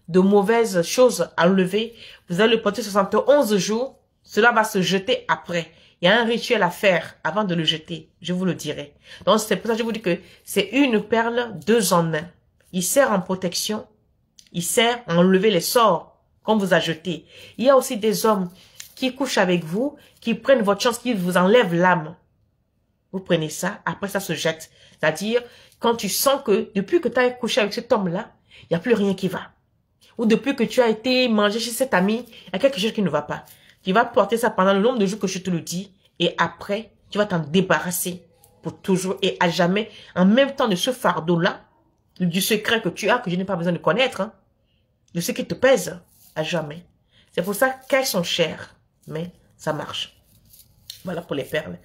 de mauvaises choses à enlever, vous allez le porter 71 jours, cela va se jeter après. Il y a un rituel à faire avant de le jeter, je vous le dirai. Donc, c'est pour ça que je vous dis que c'est une perle, 2 en 1. Il sert en protection, il sert à enlever les sorts qu'on vous a jetés. Il y a aussi des hommes qui couchent avec vous, qui prennent votre chance, qui vous enlèvent l'âme. Vous prenez ça, après ça se jette. C'est-à-dire, quand tu sens que depuis que tu as couché avec cet homme-là, il n'y a plus rien qui va. Ou depuis que tu as été mangé chez cet ami, il y a quelque chose qui ne va pas. Tu vas porter ça pendant le nombre de jours que je te le dis. Et après, tu vas t'en débarrasser pour toujours et à jamais. En même temps de ce fardeau-là, du secret que tu as, que je n'ai pas besoin de connaître, hein, de ce qui te pèse à jamais. C'est pour ça qu'elles sont chères. Mais ça marche. Voilà pour les perles.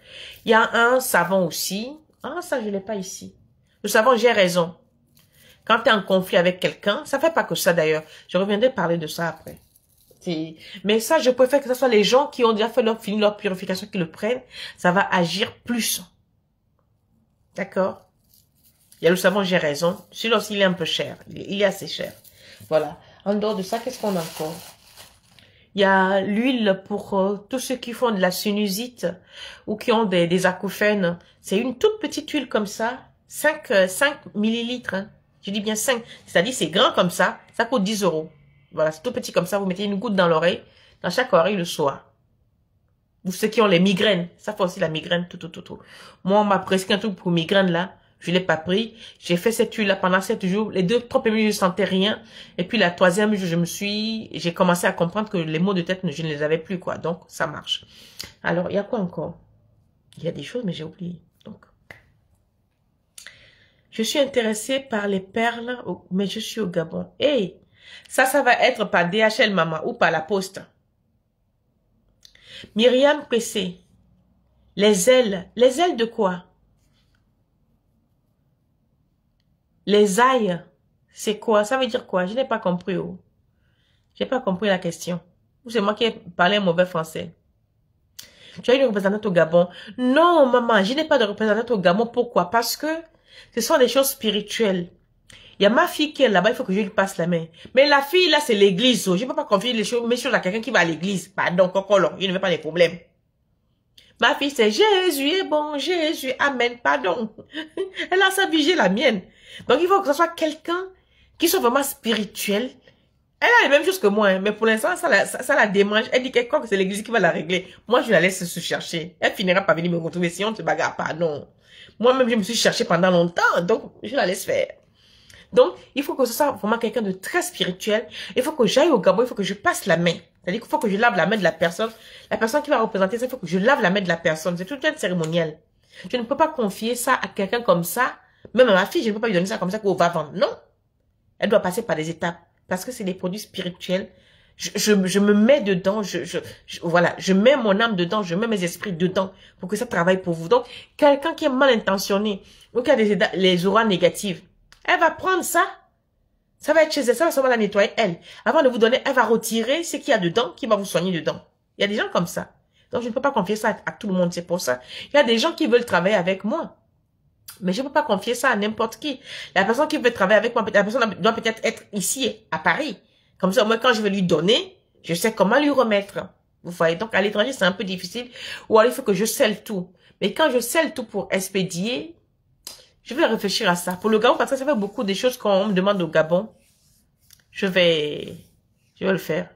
Il y a un savon aussi. Ah, ça, je ne l'ai pas ici. Le savon, j'ai raison. Quand tu es en conflit avec quelqu'un, ça ne fait pas que ça d'ailleurs. Je reviendrai parler de ça après. Mais ça, je préfère que ce soit les gens qui ont déjà fini leur purification qui le prennent. Ça va agir plus. D'accord? Il y a le savon, j'ai raison. Celui-là aussi, il est un peu cher. Il est assez cher. Voilà. En dehors de ça, qu'est-ce qu'on a encore? Il y a l'huile pour tous ceux qui font de la sinusite ou qui ont des acouphènes. C'est une toute petite huile comme ça. 5 millilitres. Hein. Je dis bien 5. C'est-à-dire c'est grand comme ça. Ça coûte 10 €. Voilà, c'est tout petit comme ça. Vous mettez une goutte dans l'oreille. Dans chaque oreille le soir. Ou ceux qui ont les migraines. Ça fait aussi la migraine. Tout. Moi, on m'a prescrit un truc pour migraine là. Je l'ai pas pris. J'ai fait cette huile là pendant 7 jours. Les 2 premiers jours, je sentais rien. Et puis la 3e jour, j'ai commencé à comprendre que les maux de tête, je ne les avais plus, quoi. Donc, ça marche. Alors, il y a quoi encore? Il y a des choses, mais j'ai oublié. Donc, je suis intéressée par les perles, mais je suis au Gabon. Hey, ça va être par DHL, maman, ou par la poste. Myriam PC. Les ailes de quoi? Les ailes, c'est quoi? Ça veut dire quoi? Je n'ai pas compris. Oh. Je n'ai pas compris la question. Ou c'est moi qui ai parlé un mauvais français? Tu as une représentante au Gabon? Non, maman, je n'ai pas de représentante au Gabon. Pourquoi? Parce que ce sont des choses spirituelles. Il y a ma fille qui est là-bas, il faut que je lui passe la main. Mais la fille, là, c'est l'église. Oh. Je ne peux pas confier mes choses à quelqu'un qui va à l'église. Pardon, cocolo, il ne veut pas les problèmes. Ma fille, c'est Jésus est bon, Jésus, amen, pardon. Elle a sa vie, j'ai la mienne. Donc, il faut que ce soit quelqu'un qui soit vraiment spirituel. Elle a les mêmes choses que moi, hein, mais pour l'instant, ça la démange. Elle dit quelque part que c'est l'église qui va la régler. Moi, je la laisse se chercher. Elle finira par venir me retrouver si on ne se bagarre pas, non. Moi-même, je me suis cherchée pendant longtemps, donc je la laisse faire. Donc, il faut que ce soit vraiment quelqu'un de très spirituel. Il faut que j'aille au Gabon, il faut que je passe la main. C'est-à-dire qu'il faut que je lave la main de la personne. La personne qui va représenter ça, il faut que je lave la main de la personne. C'est tout un cérémoniel. Je ne peux pas confier ça à quelqu'un comme ça. Même à ma fille, je ne peux pas lui donner ça comme ça qu'on va vendre. Non. Elle doit passer par des étapes. Parce que c'est des produits spirituels. Je me mets dedans. Voilà. Je mets mon âme dedans. Je mets mes esprits dedans. Pour que ça travaille pour vous. Donc, quelqu'un qui est mal intentionné. Ou qui a les auras négatives. Elle va prendre ça. Ça va être chez elle, ça va seulement la nettoyer, elle. Avant de vous donner, elle va retirer ce qu'il y a dedans, qui va vous soigner dedans. Il y a des gens comme ça. Donc, je ne peux pas confier ça à tout le monde, c'est pour ça. Il y a des gens qui veulent travailler avec moi. Mais je ne peux pas confier ça à n'importe qui. La personne qui veut travailler avec moi, la personne doit peut-être être ici, à Paris. Comme ça, moi, quand je vais lui donner, je sais comment lui remettre. Vous voyez, donc à l'étranger, c'est un peu difficile. Ou alors, il faut que je scelle tout. Mais quand je scelle tout pour expédier, je vais réfléchir à ça. Pour le Gabon, parce que ça fait beaucoup de choses qu'on me demande au Gabon. Je vais le faire.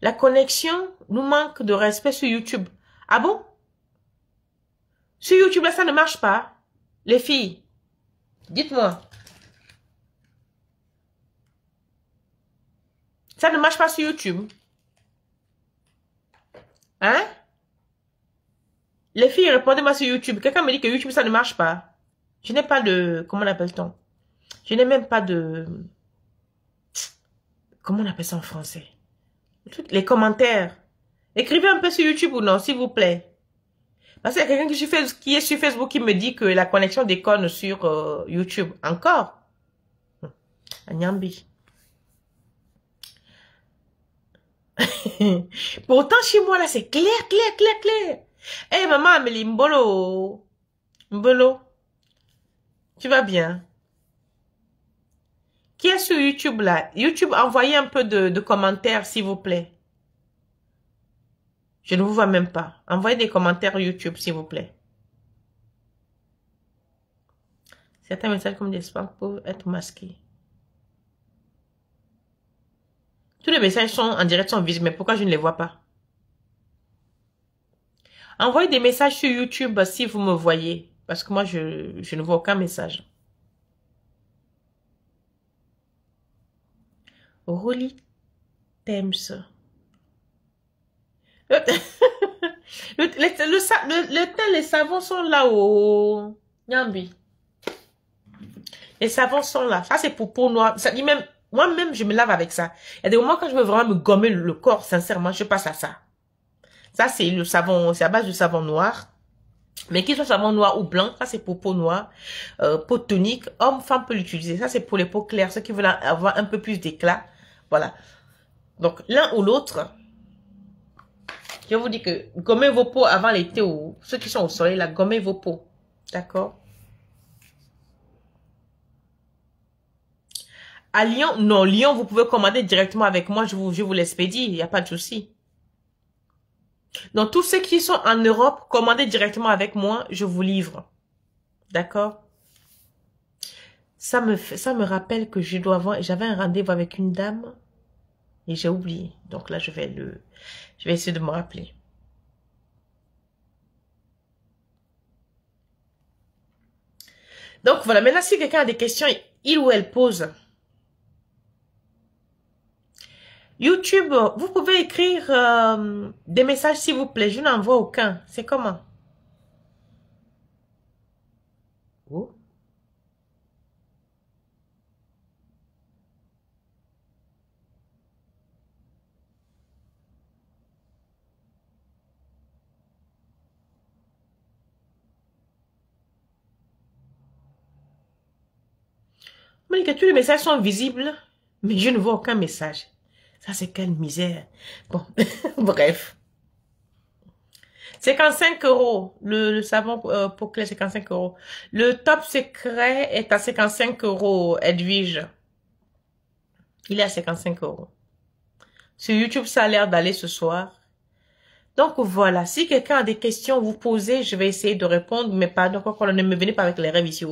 La connexion nous manque de respect sur YouTube. Ah bon? Sur YouTube, là, ça ne marche pas. Les filles, dites-moi. Ça ne marche pas sur YouTube. Hein? Les filles, répondez-moi sur YouTube. Quelqu'un me dit que YouTube, ça ne marche pas. Je n'ai pas de... Comment l'appelle-t-on? Je n'ai même pas de... Comment on appelle ça en français? Les commentaires. Écrivez un peu sur YouTube ou non, s'il vous plaît. Parce qu'il y a quelqu'un qui est sur Facebook qui me dit que la connexion déconne sur YouTube. Encore. Nyambi. Pourtant, chez moi, là, c'est clair, clair, clair, clair. Eh, maman Amélie, Mbolo. Mbolo. Tu vas bien? Qui est sur YouTube, là? YouTube, envoyez un peu de commentaires, s'il vous plaît. Je ne vous vois même pas. Envoyez des commentaires YouTube, s'il vous plaît. Certains messages comme des spams peuvent être masqués. Tous les messages sont en direct, sont visibles, mais pourquoi je ne les vois pas? Envoyez des messages sur YouTube si vous me voyez. Parce que moi, je ne vois aucun message. Rolly Thames. Les savons sont là au Nyambi. Les savons sont là. Ça, c'est pour peau noire. Ça dit même, moi-même, je me lave avec ça. Il y a des moments quand je veux vraiment me gommer le corps, sincèrement, je passe à ça. Ça, c'est le savon, c'est à base de savon noir. Mais qu'il soit savon noir ou blanc, ça, c'est pour peau noire. Peau tonique, homme, femme peut l'utiliser. Ça, c'est pour les peaux claires, ceux qui veulent avoir un peu plus d'éclat. Voilà. Donc, l'un ou l'autre, je vous dis que gommez vos peaux avant l'été ou ceux qui sont au soleil, là, gommez vos peaux. D'accord? À Lyon, non, Lyon, vous pouvez commander directement avec moi, je vous l'expédie, il n'y a pas de souci. Donc, tous ceux qui sont en Europe, commandez directement avec moi, je vous livre. D'accord? Ça me rappelle que j'avais un rendez-vous avec une dame et j'ai oublié. Donc là, je vais essayer de me rappeler. Donc voilà, maintenant si quelqu'un a des questions, il ou elle pose. YouTube, vous pouvez écrire des messages s'il vous plaît. Je n'en vois aucun. C'est comment? Oh. Mais que tous les messages sont visibles, mais je ne vois aucun message. Ça, c'est quelle misère. Bon, bref. 55 €. Le savon pour clé, 55 €. Le top secret est à 55 €, Edwige. Il est à 55 €. Sur YouTube, ça a l'air d'aller ce soir. Donc voilà, si quelqu'un a des questions, vous posez, je vais essayer de répondre, mais pas donc ne me venez pas avec les rêves ici.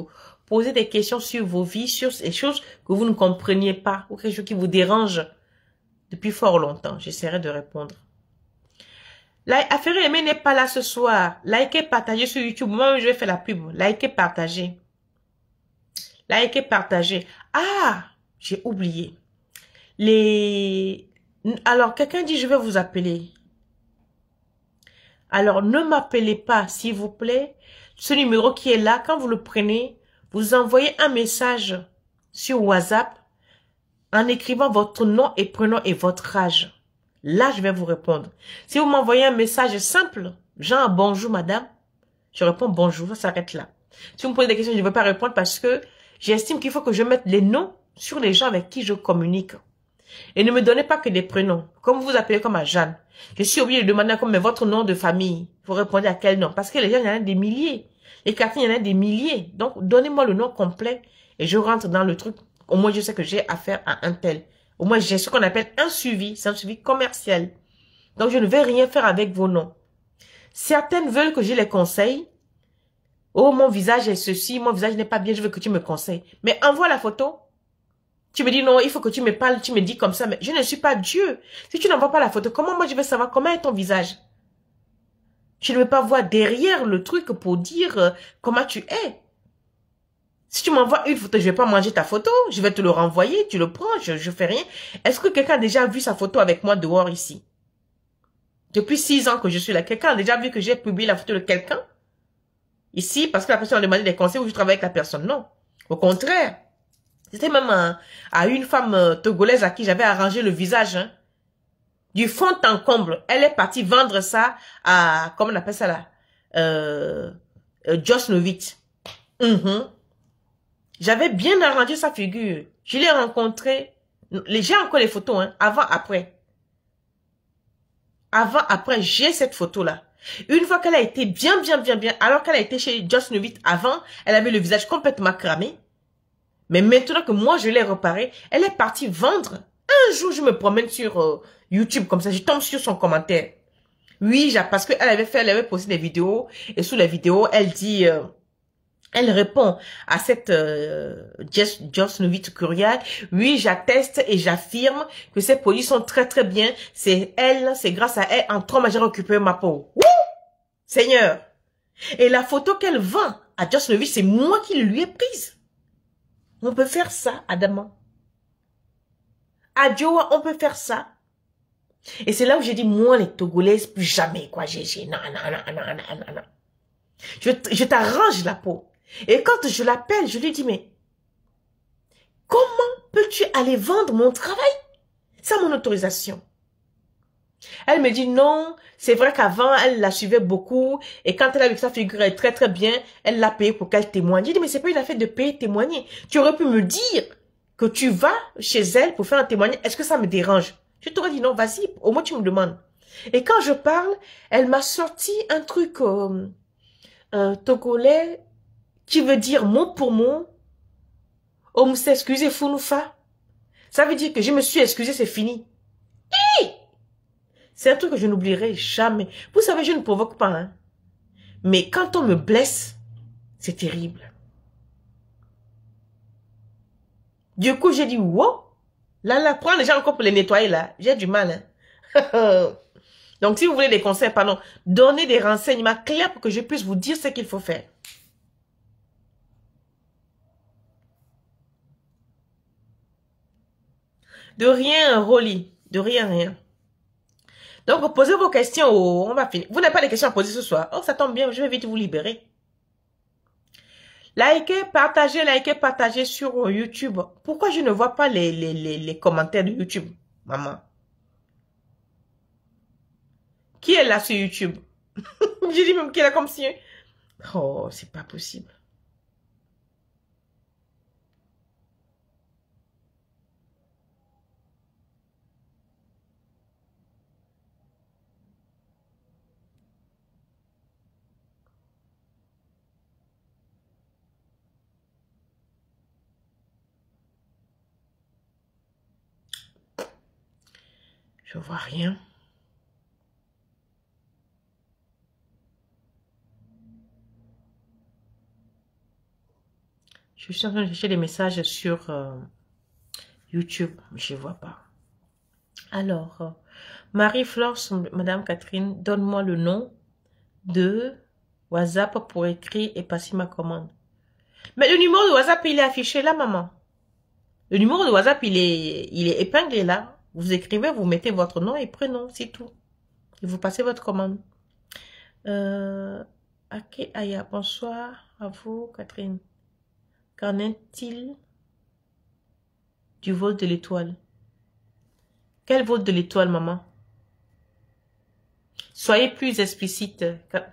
Posez des questions sur vos vies, sur ces choses que vous ne compreniez pas, ou quelque chose qui vous dérange depuis fort longtemps. J'essaierai de répondre. Affaire aimée n'est pas là ce soir. Likez, partagez sur YouTube. Moi, je vais faire la pub. Likez, partagez. Likez, partagez. Ah, j'ai oublié. Alors, quelqu'un dit, je vais vous appeler. Alors, ne m'appelez pas, s'il vous plaît. Ce numéro qui est là, quand vous le prenez, vous envoyez un message sur WhatsApp en écrivant votre nom et prénom et votre âge. Là, je vais vous répondre. Si vous m'envoyez un message simple, genre bonjour madame, je réponds bonjour, ça s'arrête là. Si vous me posez des questions, je ne vais pas répondre parce que j'estime qu'il faut que je mette les noms sur les gens avec qui je communique. Et ne me donnez pas que des prénoms. Comme vous vous appelez comme à Jeanne. Je suis obligée de demander comme votre nom de famille. Vous répondez à quel nom? Parce que les gens, il y en a des milliers. Les quartiers, il y en a des milliers. Donc, donnez-moi le nom complet et je rentre dans le truc. Au moins, je sais que j'ai affaire à un tel. Au moins, j'ai ce qu'on appelle un suivi. C'est un suivi commercial. Donc, je ne vais rien faire avec vos noms. Certaines veulent que je les conseille. Oh, mon visage est ceci, mon visage n'est pas bien, je veux que tu me conseilles. Mais envoie la photo. Tu me dis non, il faut que tu me parles, tu me dis comme ça, mais je ne suis pas Dieu. Si tu n'envoies pas la photo, comment moi je vais savoir comment est ton visage? Je ne veux pas voir derrière le truc pour dire comment tu es. Si tu m'envoies une photo, je vais pas manger ta photo, je vais te le renvoyer, tu le prends, je fais rien. Est-ce que quelqu'un a déjà vu sa photo avec moi dehors ici? Depuis 6 ans que je suis là, quelqu'un a déjà vu que j'ai publié la photo de quelqu'un? Ici, parce que la personne a demandé des conseils ou je travaille avec la personne? Non. Au contraire. C'était même à une femme togolaise à qui j'avais arrangé le visage. Hein. Du fond en comble. Elle est partie vendre ça à, comment on appelle ça là? Joss Novitz. J'avais bien arrangé sa figure. Je l'ai rencontré. J'ai encore les photos, hein, avant, après. Avant, après, j'ai cette photo-là. Une fois qu'elle a été bien, alors qu'elle a été chez Joss Novitz avant, elle avait le visage complètement cramé. Mais maintenant que moi, je l'ai reparé, elle est partie vendre. Un jour, je me promène sur YouTube comme ça, je tombe sur son commentaire. Oui, parce qu'elle avait posté des vidéos, et sous la vidéo, elle dit, elle répond à cette Joss Novitz Curial. Oui, j'atteste et j'affirme que ces produits sont très bien. C'est grâce à elle, en 3 mois, j'ai récupéré ma peau. Wouh! Seigneur! Et la photo qu'elle vend à Joss Novitz, c'est moi qui lui ai prise. On peut faire ça, Adama. À Joa, on peut faire ça. Et c'est là où j'ai dit, moi, les Togolaises, plus jamais, quoi. Non. Je t'arrange la peau. Et quand je l'appelle, je lui dis, mais comment peux-tu aller vendre mon travail sans mon autorisation? Elle me dit, non, c'est vrai qu'avant, elle la suivait beaucoup. Et quand elle a vu que sa figure est très bien, elle l'a payé pour qu'elle témoigne. J'ai dit, mais c'est pas une affaire de payer, témoigner. Tu aurais pu me dire que tu vas chez elle pour faire un témoignage. Est-ce que ça me dérange? Je t'aurais dit, non, vas-y, au moins tu me demandes. Et quand je parle, elle m'a sorti un truc togolais qui veut dire mot pour mot, on me s'est excusé, Founoufa. Ça veut dire que je me suis excusé, c'est fini. C'est un truc que je n'oublierai jamais. Vous savez, je ne provoque pas, hein. Mais quand on me blesse, c'est terrible. Du coup, j'ai dit, wow. Là, prends les gens encore pour les nettoyer, là. J'ai du mal, hein. Donc, si vous voulez des conseils, pardon, donnez des renseignements clairs pour que je puisse vous dire ce qu'il faut faire. De rien, Rolly. De rien. Donc, posez vos questions. On va finir. Vous n'avez pas de questions à poser ce soir. Oh, ça tombe bien. Je vais vite vous libérer. Likez, partagez sur YouTube. Pourquoi je ne vois pas les commentaires de YouTube, maman? Qui est là sur YouTube? Je dis même qui est là comme si... Oh, c'est pas possible. Je vois rien. Je suis en train de chercher des messages sur YouTube. Je ne vois pas. Alors, Marie-Flore, Madame Catherine, donne-moi le nom de WhatsApp pour écrire et passer ma commande. Mais le numéro de WhatsApp, il est affiché là, maman. Le numéro de WhatsApp, il est épinglé là. Vous écrivez, vous mettez votre nom et prénom, c'est tout. Et vous passez votre commande. Ok, Aya, bonsoir à vous, Catherine. Qu'en est-il du vol de l'étoile? Quel vol de l'étoile, maman? Soyez plus explicite.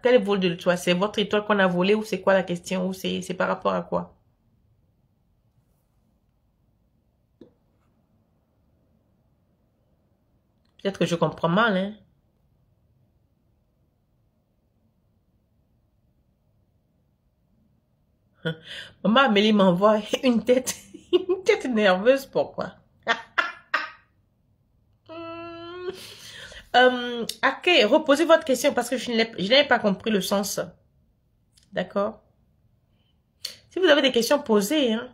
Quel vol de l'étoile? C'est votre étoile qu'on a volée ou c'est quoi la question? Ou c'est par rapport à quoi? Peut-être que je comprends mal, hein? Maman Amélie m'envoie une tête nerveuse, pourquoi? Ok, reposez votre question parce que je n'ai pas compris le sens. D'accord? Si vous avez des questions, posez, hein?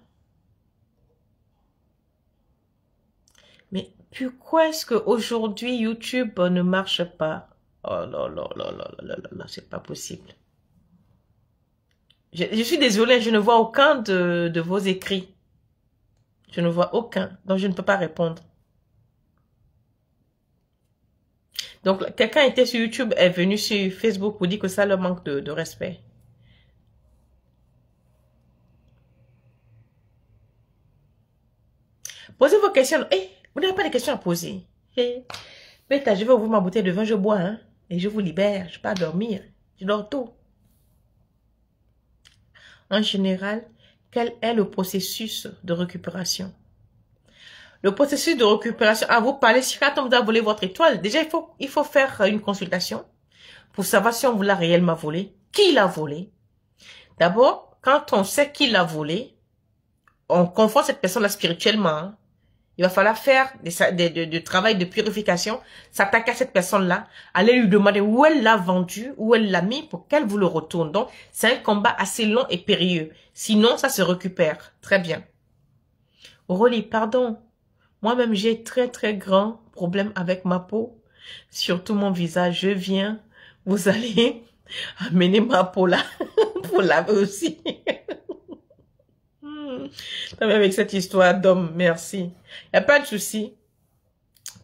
Mais pourquoi est-ce qu'aujourd'hui YouTube ne marche pas? Oh là, c'est pas possible. Je suis désolée, je ne vois aucun de vos écrits. Je ne vois aucun, donc je ne peux pas répondre. Donc, quelqu'un était sur YouTube, est venu sur Facebook pour dire que ça leur manque de respect. Posez vos questions. Vous n'avez pas de questions à poser. Bêta, je vais ouvrir ma bouteille de vin, je bois, hein. Et je vous libère. Je ne vais pas dormir. Je dors tôt. en général, quel est le processus de récupération? Le processus de récupération, à vous parler, si quand on vous a volé votre étoile, déjà il faut faire une consultation pour savoir si on vous l'a réellement volé, qui l'a volé. D'abord, quand on sait qui l'a volé, on confronte cette personne-là spirituellement. Hein. Il va falloir faire du travail de purification, s'attaquer à cette personne-là, aller lui demander où elle l'a vendu, où elle l'a mis pour qu'elle vous le retourne. Donc, c'est un combat assez long et périlleux. Sinon, ça se récupère. Très bien. Aurélie, pardon. Moi-même, j'ai très grand problème avec ma peau. Surtout mon visage. Je viens. Vous allez amener ma peau là pour laver aussi. Même avec cette histoire d'homme, merci. Il n'y a pas de souci.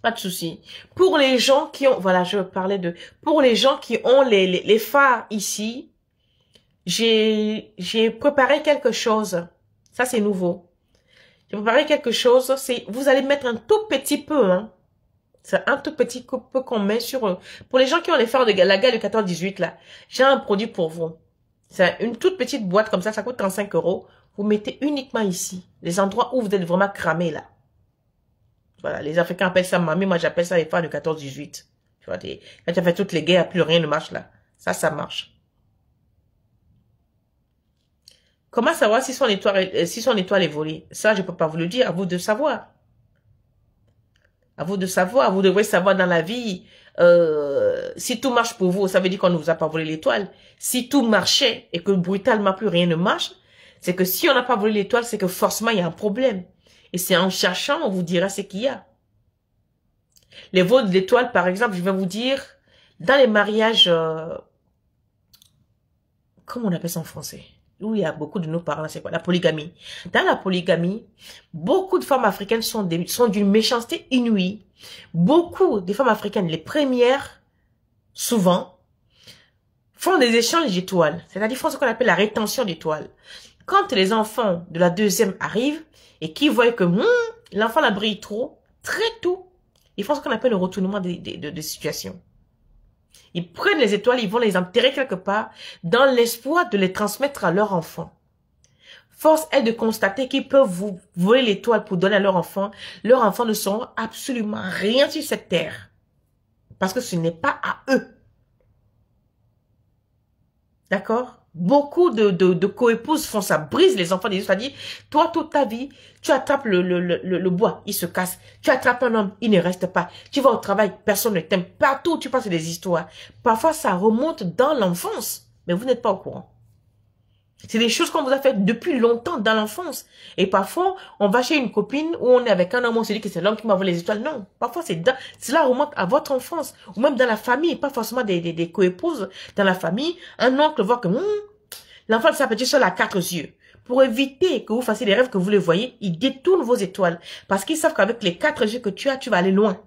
Pas de souci. Pour les gens qui ont, voilà, je parlais de, pour les gens qui ont les phares ici, j'ai préparé quelque chose. Ça, c'est nouveau. J'ai préparé quelque chose, c'est, vous allez mettre un tout petit peu, hein. C'est un tout petit peu qu'on met sur, pour les gens qui ont les phares de la gamme de 14-18, là, j'ai un produit pour vous. C'est une toute petite boîte comme ça coûte 35 €. Vous mettez uniquement ici, les endroits où vous êtes vraiment cramé là. Voilà, les Africains appellent ça mamie, moi j'appelle ça les phares de 14-18. Tu vois, quand tu as fait toutes les guerres, plus rien ne marche là. Ça marche. Comment savoir si son étoile est volée? Ça, je peux pas vous le dire, à vous de savoir. À vous de savoir, vous devrez savoir dans la vie, si tout marche pour vous, ça veut dire qu'on ne vous a pas volé l'étoile. Si tout marchait et que brutalement plus rien ne marche, c'est que si on n'a pas volé l'étoile, c'est que forcément il y a un problème. Et c'est en cherchant, on vous dira ce qu'il y a. Les vols de l'étoile, par exemple, je vais vous dire, dans les mariages, comment on appelle ça en français? Où il y a beaucoup de nos parents, c'est quoi? La polygamie. Dans la polygamie, beaucoup de femmes africaines sont d'une méchanceté inouïe. Beaucoup de femmes africaines, les premières, souvent, font des échanges d'étoiles. C'est-à-dire font ce qu'on appelle la rétention d'étoiles. Quand les enfants de la deuxième arrivent et qu'ils voient que l'enfant la brille trop, très tôt, ils font ce qu'on appelle le retournement de situation. Ils prennent les étoiles, ils vont les enterrer quelque part dans l'espoir de les transmettre à leur enfant. Force est de constater qu'ils peuvent vous voler l'étoile pour donner à leur enfant. Leurs enfants ne seront absolument rien sur cette terre. Parce que ce n'est pas à eux. D'accord? Beaucoup de coépouses font ça, brisent les enfants des autres. C'est-à-dire, toi, toute ta vie, tu attrapes le bois, il se casse. Tu attrapes un homme, il ne reste pas. Tu vas au travail, personne ne t'aime. Partout où tu passes des histoires. Parfois, ça remonte dans l'enfance, mais vous n'êtes pas au courant. C'est des choses qu'on vous a faites depuis longtemps dans l'enfance. Et parfois, on va chez une copine où on est avec un homme, on se dit que c'est l'homme qui m'a volé les étoiles. Non, parfois cela remonte à votre enfance. Ou même dans la famille, pas forcément des coépouses. Dans la famille, un oncle voit que l'enfant de sa petite soeur a 4 yeux. Pour éviter que vous fassiez des rêves que vous les voyez, il détourne vos étoiles. Parce qu'ils savent qu'avec les 4 yeux que tu as, tu vas aller loin.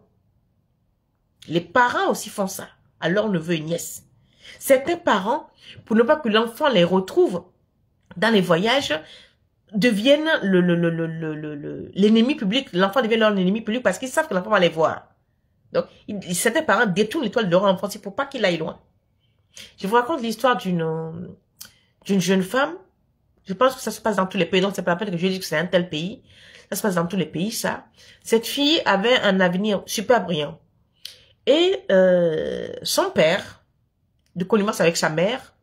Les parents aussi font ça. Alors neveu et nièce. Certains parents, pour ne pas que l'enfant les retrouve, dans les voyages, deviennent l'ennemi public. L'enfant devient leur ennemi public parce qu'ils savent que l'enfant va les voir. Donc, certains parents détournent l'étoile de leur enfant pour pas qu'il aille loin. Je vous raconte l'histoire d'une jeune femme. Je pense que ça se passe dans tous les pays. Donc, c'est pas la peine que je dise que c'est un tel pays. Ça se passe dans tous les pays, ça. Cette fille avait un avenir super brillant. Et son père, de connivence avec sa mère,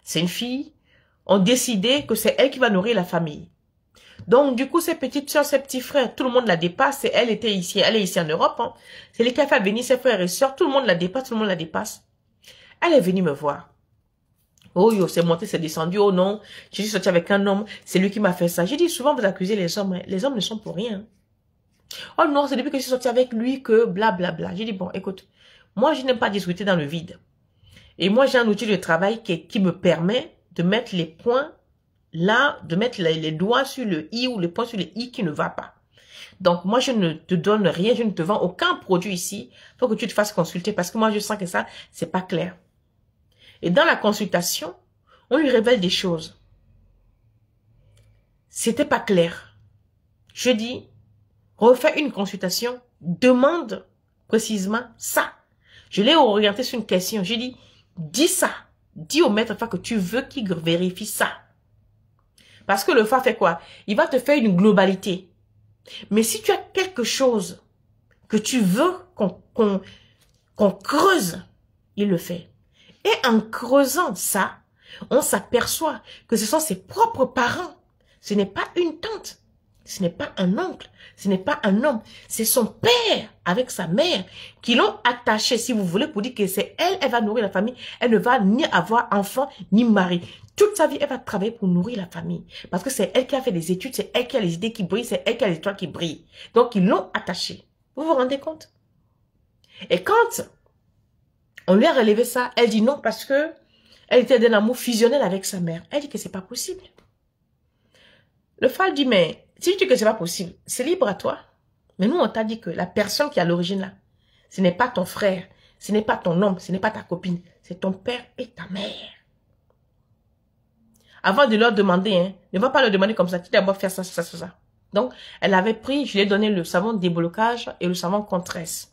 c'est une fille, ont décidé que c'est elle qui va nourrir la famille. Donc, du coup, ses petites soeurs, ses petits frères, tout le monde la dépasse. Et elle est ici en Europe. Hein. C'est les qui a fait venir ses frères et sœurs. Tout le monde la dépasse, tout le monde la dépasse. Elle est venue me voir. Oh, yo, c'est monté, c'est descendu. Oh non, je suis sortie avec un homme. C'est lui qui m'a fait ça. J'ai dit, souvent, vous accusez les hommes. Hein. Les hommes ne sont pour rien. Oh non, c'est depuis que je suis sortie avec lui que blablabla. J'ai dit, bon, écoute, moi, je n'aime pas discuter dans le vide. Et moi, j'ai un outil de travail qui me permet de mettre les points là, de mettre les doigts sur le i ou les points sur le i qui ne va pas. Donc, moi, je ne te donne rien, je ne te vends aucun produit ici pour que tu te fasses consulter parce que moi, je sens que ça, c'est pas clair. Et dans la consultation, on lui révèle des choses. C'était pas clair. Je dis, refais une consultation, demande précisément ça. Je l'ai orienté sur une question. J'ai dit, dis ça. Dis au maître que tu veux qu'il vérifie ça. Parce que le Fa fait quoi? Il va te faire une globalité. Mais si tu as quelque chose que tu veux qu'on creuse, il le fait. Et en creusant ça, on s'aperçoit que ce sont ses propres parents. Ce n'est pas une tante. Ce n'est pas un oncle. Ce n'est pas un homme. C'est son père avec sa mère qui l'ont attaché, si vous voulez, pour dire que c'est elle, elle va nourrir la famille. Elle ne va ni avoir enfant, ni mari. Toute sa vie, elle va travailler pour nourrir la famille. Parce que c'est elle qui a fait des études, c'est elle qui a les idées qui brillent, c'est elle qui a les étoiles qui brillent. Donc, ils l'ont attachée. Vous vous rendez compte? Et quand on lui a relevé ça, elle dit non parce que elle était d'un amour fusionnel avec sa mère. Elle dit que c'est pas possible. Le Fa dit, mais si tu dis que c'est pas possible, c'est libre à toi. Mais nous, on t'a dit que la personne qui est à l'origine là, ce n'est pas ton frère, ce n'est pas ton homme, ce n'est pas ta copine, c'est ton père et ta mère. Avant de leur demander, hein, ne va pas leur demander comme ça, tu dois d'abord faire ça, ça, ça, ça. Donc, elle avait pris, je lui ai donné le savon de déblocage et le savon compresse.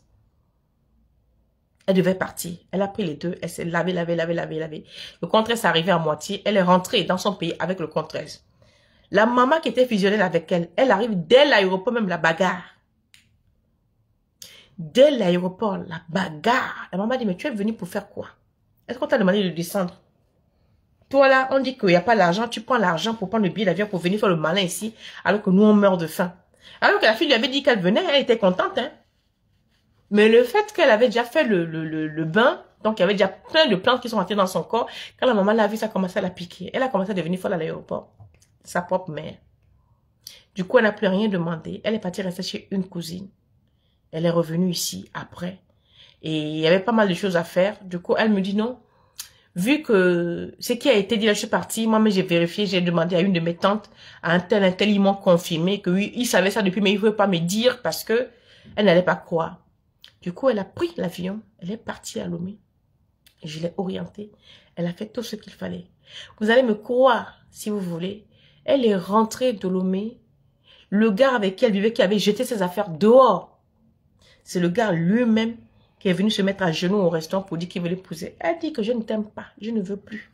Elle devait partir. Elle a pris les deux. Elle s'est lavée. Le compresse est arrivé à moitié. Elle est rentrée dans son pays avec le compresse. La maman qui était fusionnelle avec elle, elle arrive dès l'aéroport, même la bagarre. Dès l'aéroport, la bagarre. La maman dit, mais tu es venue pour faire quoi? Est-ce qu'on t'a demandé de descendre? Toi là, on dit qu'il n'y a pas l'argent. Tu prends l'argent pour prendre le billet d'avion pour venir faire le malin ici, alors que nous, on meurt de faim. Alors que la fille lui avait dit qu'elle venait, elle était contente, hein. Mais le fait qu'elle avait déjà fait le bain, donc il y avait déjà plein de plantes qui sont rentrées dans son corps, quand la maman l'a vu, ça a commencé à la piquer. Elle a commencé à devenir folle à l'aéroport. Sa propre mère. Du coup, elle n'a plus rien demandé. Elle est partie rester chez une cousine. Elle est revenue ici après. Et il y avait pas mal de choses à faire. Du coup, elle me dit non. Vu que ce qui a été dit, là, je suis partie. Moi, mais j'ai vérifié, j'ai demandé à une de mes tantes, à un tel, ils m'ont confirmé que oui, ils savaient ça depuis, mais ils ne pouvaient pas me dire parce que elle n'allait pas croire. Du coup, elle a pris l'avion, elle est partie à Lomé. Je l'ai orientée. Elle a fait tout ce qu'il fallait. Vous allez me croire, si vous voulez. Elle est rentrée de Lomé. Le gars avec qui elle vivait, qui avait jeté ses affaires dehors, c'est le gars lui-même qui est venu se mettre à genoux au restaurant pour dire qu'il veut l'épouser. Elle dit que je ne t'aime pas, je ne veux plus.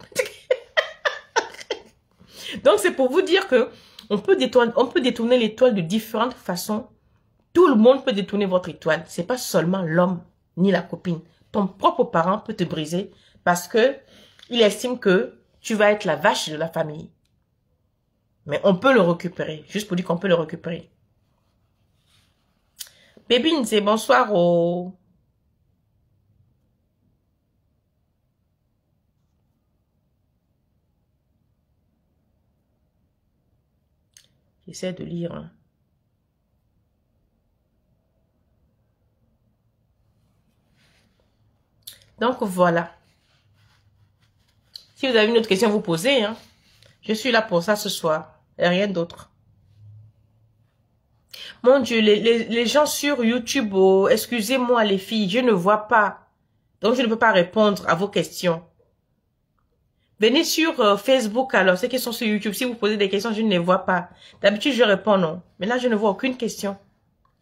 Donc, c'est pour vous dire que on peut détourner l'étoile de différentes façons. Tout le monde peut détourner votre étoile. C'est pas seulement l'homme ni la copine. Ton propre parent peut te briser parce que il estime que tu vas être la vache de la famille. Mais on peut le récupérer. Juste pour dire qu'on peut le récupérer. Bébine, c'est bonsoir au... J'essaie de lire. Hein. Donc, voilà. Si vous avez une autre question à vous poser, hein, je suis là pour ça ce soir. Et rien d'autre. Mon Dieu, les gens sur YouTube, oh, excusez-moi les filles, je ne vois pas. Donc, je ne peux pas répondre à vos questions. Venez sur Facebook alors, ceux qui sont sur YouTube. Si vous posez des questions, je ne les vois pas. D'habitude, je réponds non. Mais là, je ne vois aucune question.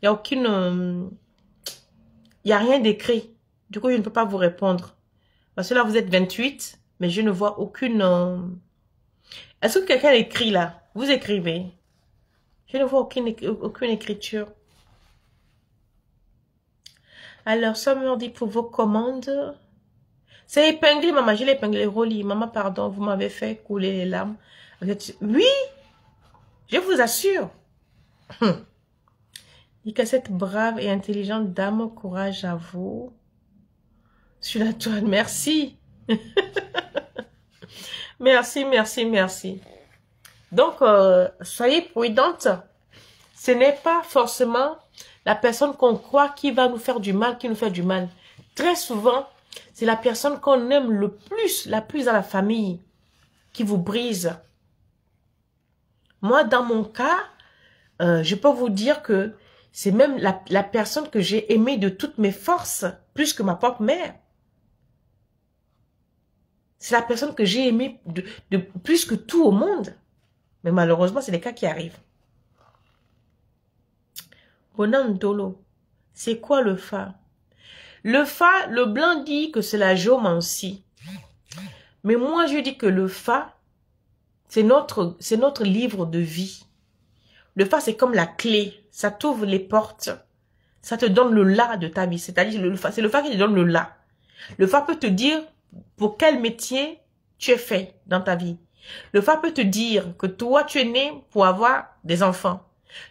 Il n'y a aucune... il n'y a rien d'écrit. Du coup, je ne peux pas vous répondre. Parce que là, vous êtes 28, mais je ne vois aucune... Est-ce que quelqu'un écrit là? Vous écrivez. Je ne vois aucune écriture. Alors, ça me dit pour vos commandes. C'est épinglé, maman. Je l'ai épinglé. Rolly, maman, pardon, vous m'avez fait couler les larmes. Oui, je vous assure. Dit que cette brave et intelligente dame, courage à vous. Sur la toile, merci. Merci, merci, merci. Donc, soyez prudente. Ce n'est pas forcément la personne qu'on croit qui va nous faire du mal, qui nous fait du mal. Très souvent, c'est la personne qu'on aime le plus, la plus dans la famille, qui vous brise. Moi, dans mon cas, je peux vous dire que c'est même la personne que j'ai aimée de toutes mes forces, plus que ma propre mère. C'est la personne que j'ai aimée de plus que tout au monde. Mais malheureusement, c'est les cas qui arrivent. Bonandolo, c'est quoi le Fa? Le Fa, le blanc dit que c'est la géomancie. Mais moi, je dis que le Fa, c'est notre livre de vie. Le phare, c'est comme la clé. Ça t'ouvre les portes. Ça te donne le là de ta vie. C'est-à-dire, c'est le phare qui te donne le là. Le phare peut te dire pour quel métier tu es fait dans ta vie. Le phare peut te dire que toi, tu es né pour avoir des enfants.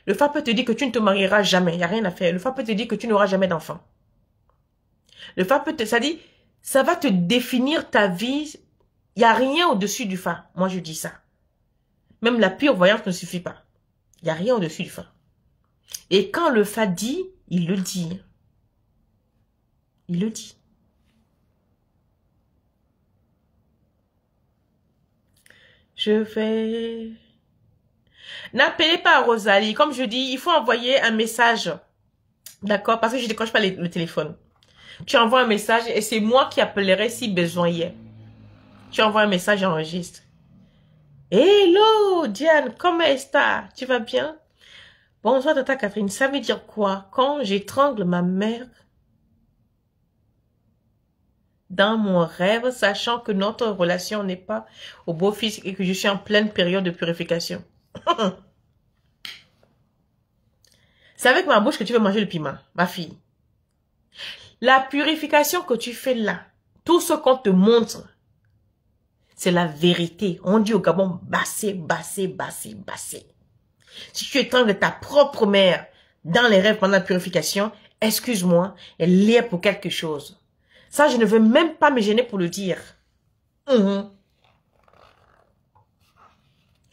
Le phare peut te dire que tu ne te marieras jamais. Il n'y a rien à faire. Le phare peut te dire que tu n'auras jamais d'enfants. Le phare peut te... Ça dit, ça va te définir ta vie. Il n'y a rien au-dessus du phare. Moi, je dis ça. Même la pure voyance ne suffit pas. Il n'y a rien au-dessus du phare. Et quand le phare dit, il le dit. Il le dit. Je vais... N'appelez pas Rosalie. Comme je dis, il faut envoyer un message. D'accord? Parce que je ne décroche pas le téléphone. Tu envoies un message et c'est moi qui appellerai si besoin y est. Tu envoies un message, enregistre. Hello, Diane, comment est-ce? Tu vas bien? Bonsoir, Tata Catherine. Ça veut dire quoi? Quand j'étrangle ma mère dans mon rêve, sachant que notre relation n'est pas au beau fixe et que je suis en pleine période de purification. C'est avec ma bouche que tu veux manger le piment, ma fille. La purification que tu fais là, tout ce qu'on te montre, c'est la vérité. On dit au Gabon, bassé, bassé, bassé, bassé. Si tu étrangles ta propre mère dans les rêves pendant la purification, excuse-moi, elle est pour quelque chose. Ça, je ne veux même pas me gêner pour le dire. Je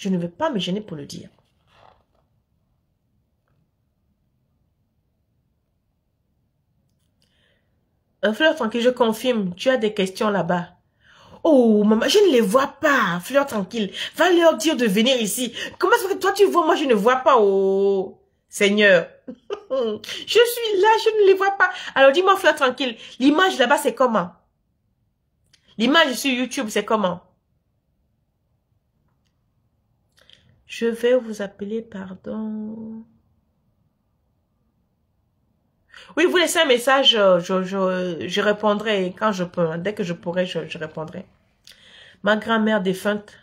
ne veux pas me gêner pour le dire. Fleur tranquille, je confirme, tu as des questions là-bas. Oh, maman, je ne les vois pas. Fleur tranquille, va leur dire de venir ici. Comment ça fait que toi tu vois, moi je ne vois pas. Oh, Seigneur. Je suis là, je ne les vois pas. Alors dis-moi, Fleur tranquille, l'image là-bas c'est comment? L'image sur YouTube c'est comment? Je vais vous appeler, pardon. Oui, vous laissez un message, je répondrai quand je peux. Dès que je pourrai, je répondrai. Ma grand-mère défunte,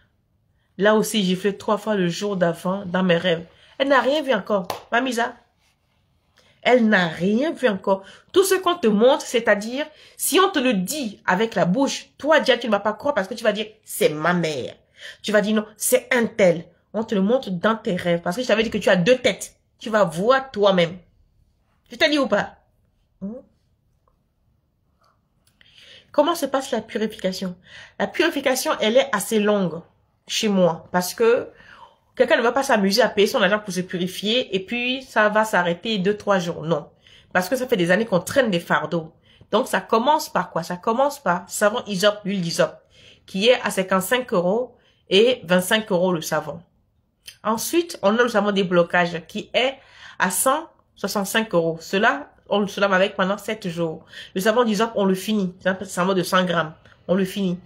là aussi, j'ai fait 3 fois le jour d'avant dans mes rêves. Elle n'a rien vu encore. Mamisa, elle n'a rien vu encore. Tout ce qu'on te montre, c'est-à-dire, si on te le dit avec la bouche, toi, déjà, tu ne vas pas croire parce que tu vas dire, c'est ma mère. Tu vas dire, non, c'est un tel. On te le montre dans tes rêves. Parce que je t'avais dit que tu as 2 têtes. Tu vas voir toi-même. Je t'ai dit ou pas? Comment se passe la purification? La purification, elle est assez longue chez moi. Parce que quelqu'un ne va pas s'amuser à payer son argent pour se purifier. Et puis, ça va s'arrêter 2-3 jours. Non. Parce que ça fait des années qu'on traîne des fardeaux. Donc, ça commence par quoi? Ça commence par savon Hysope, huile d'Hysope, qui est à 55 € et 25 € le savon. Ensuite, on a le savon déblocage qui est à 165 €. Cela, on se lave avec pendant 7 jours. Le savon d'Hysope, on le finit. C'est un savon de 100 grammes. On le finit.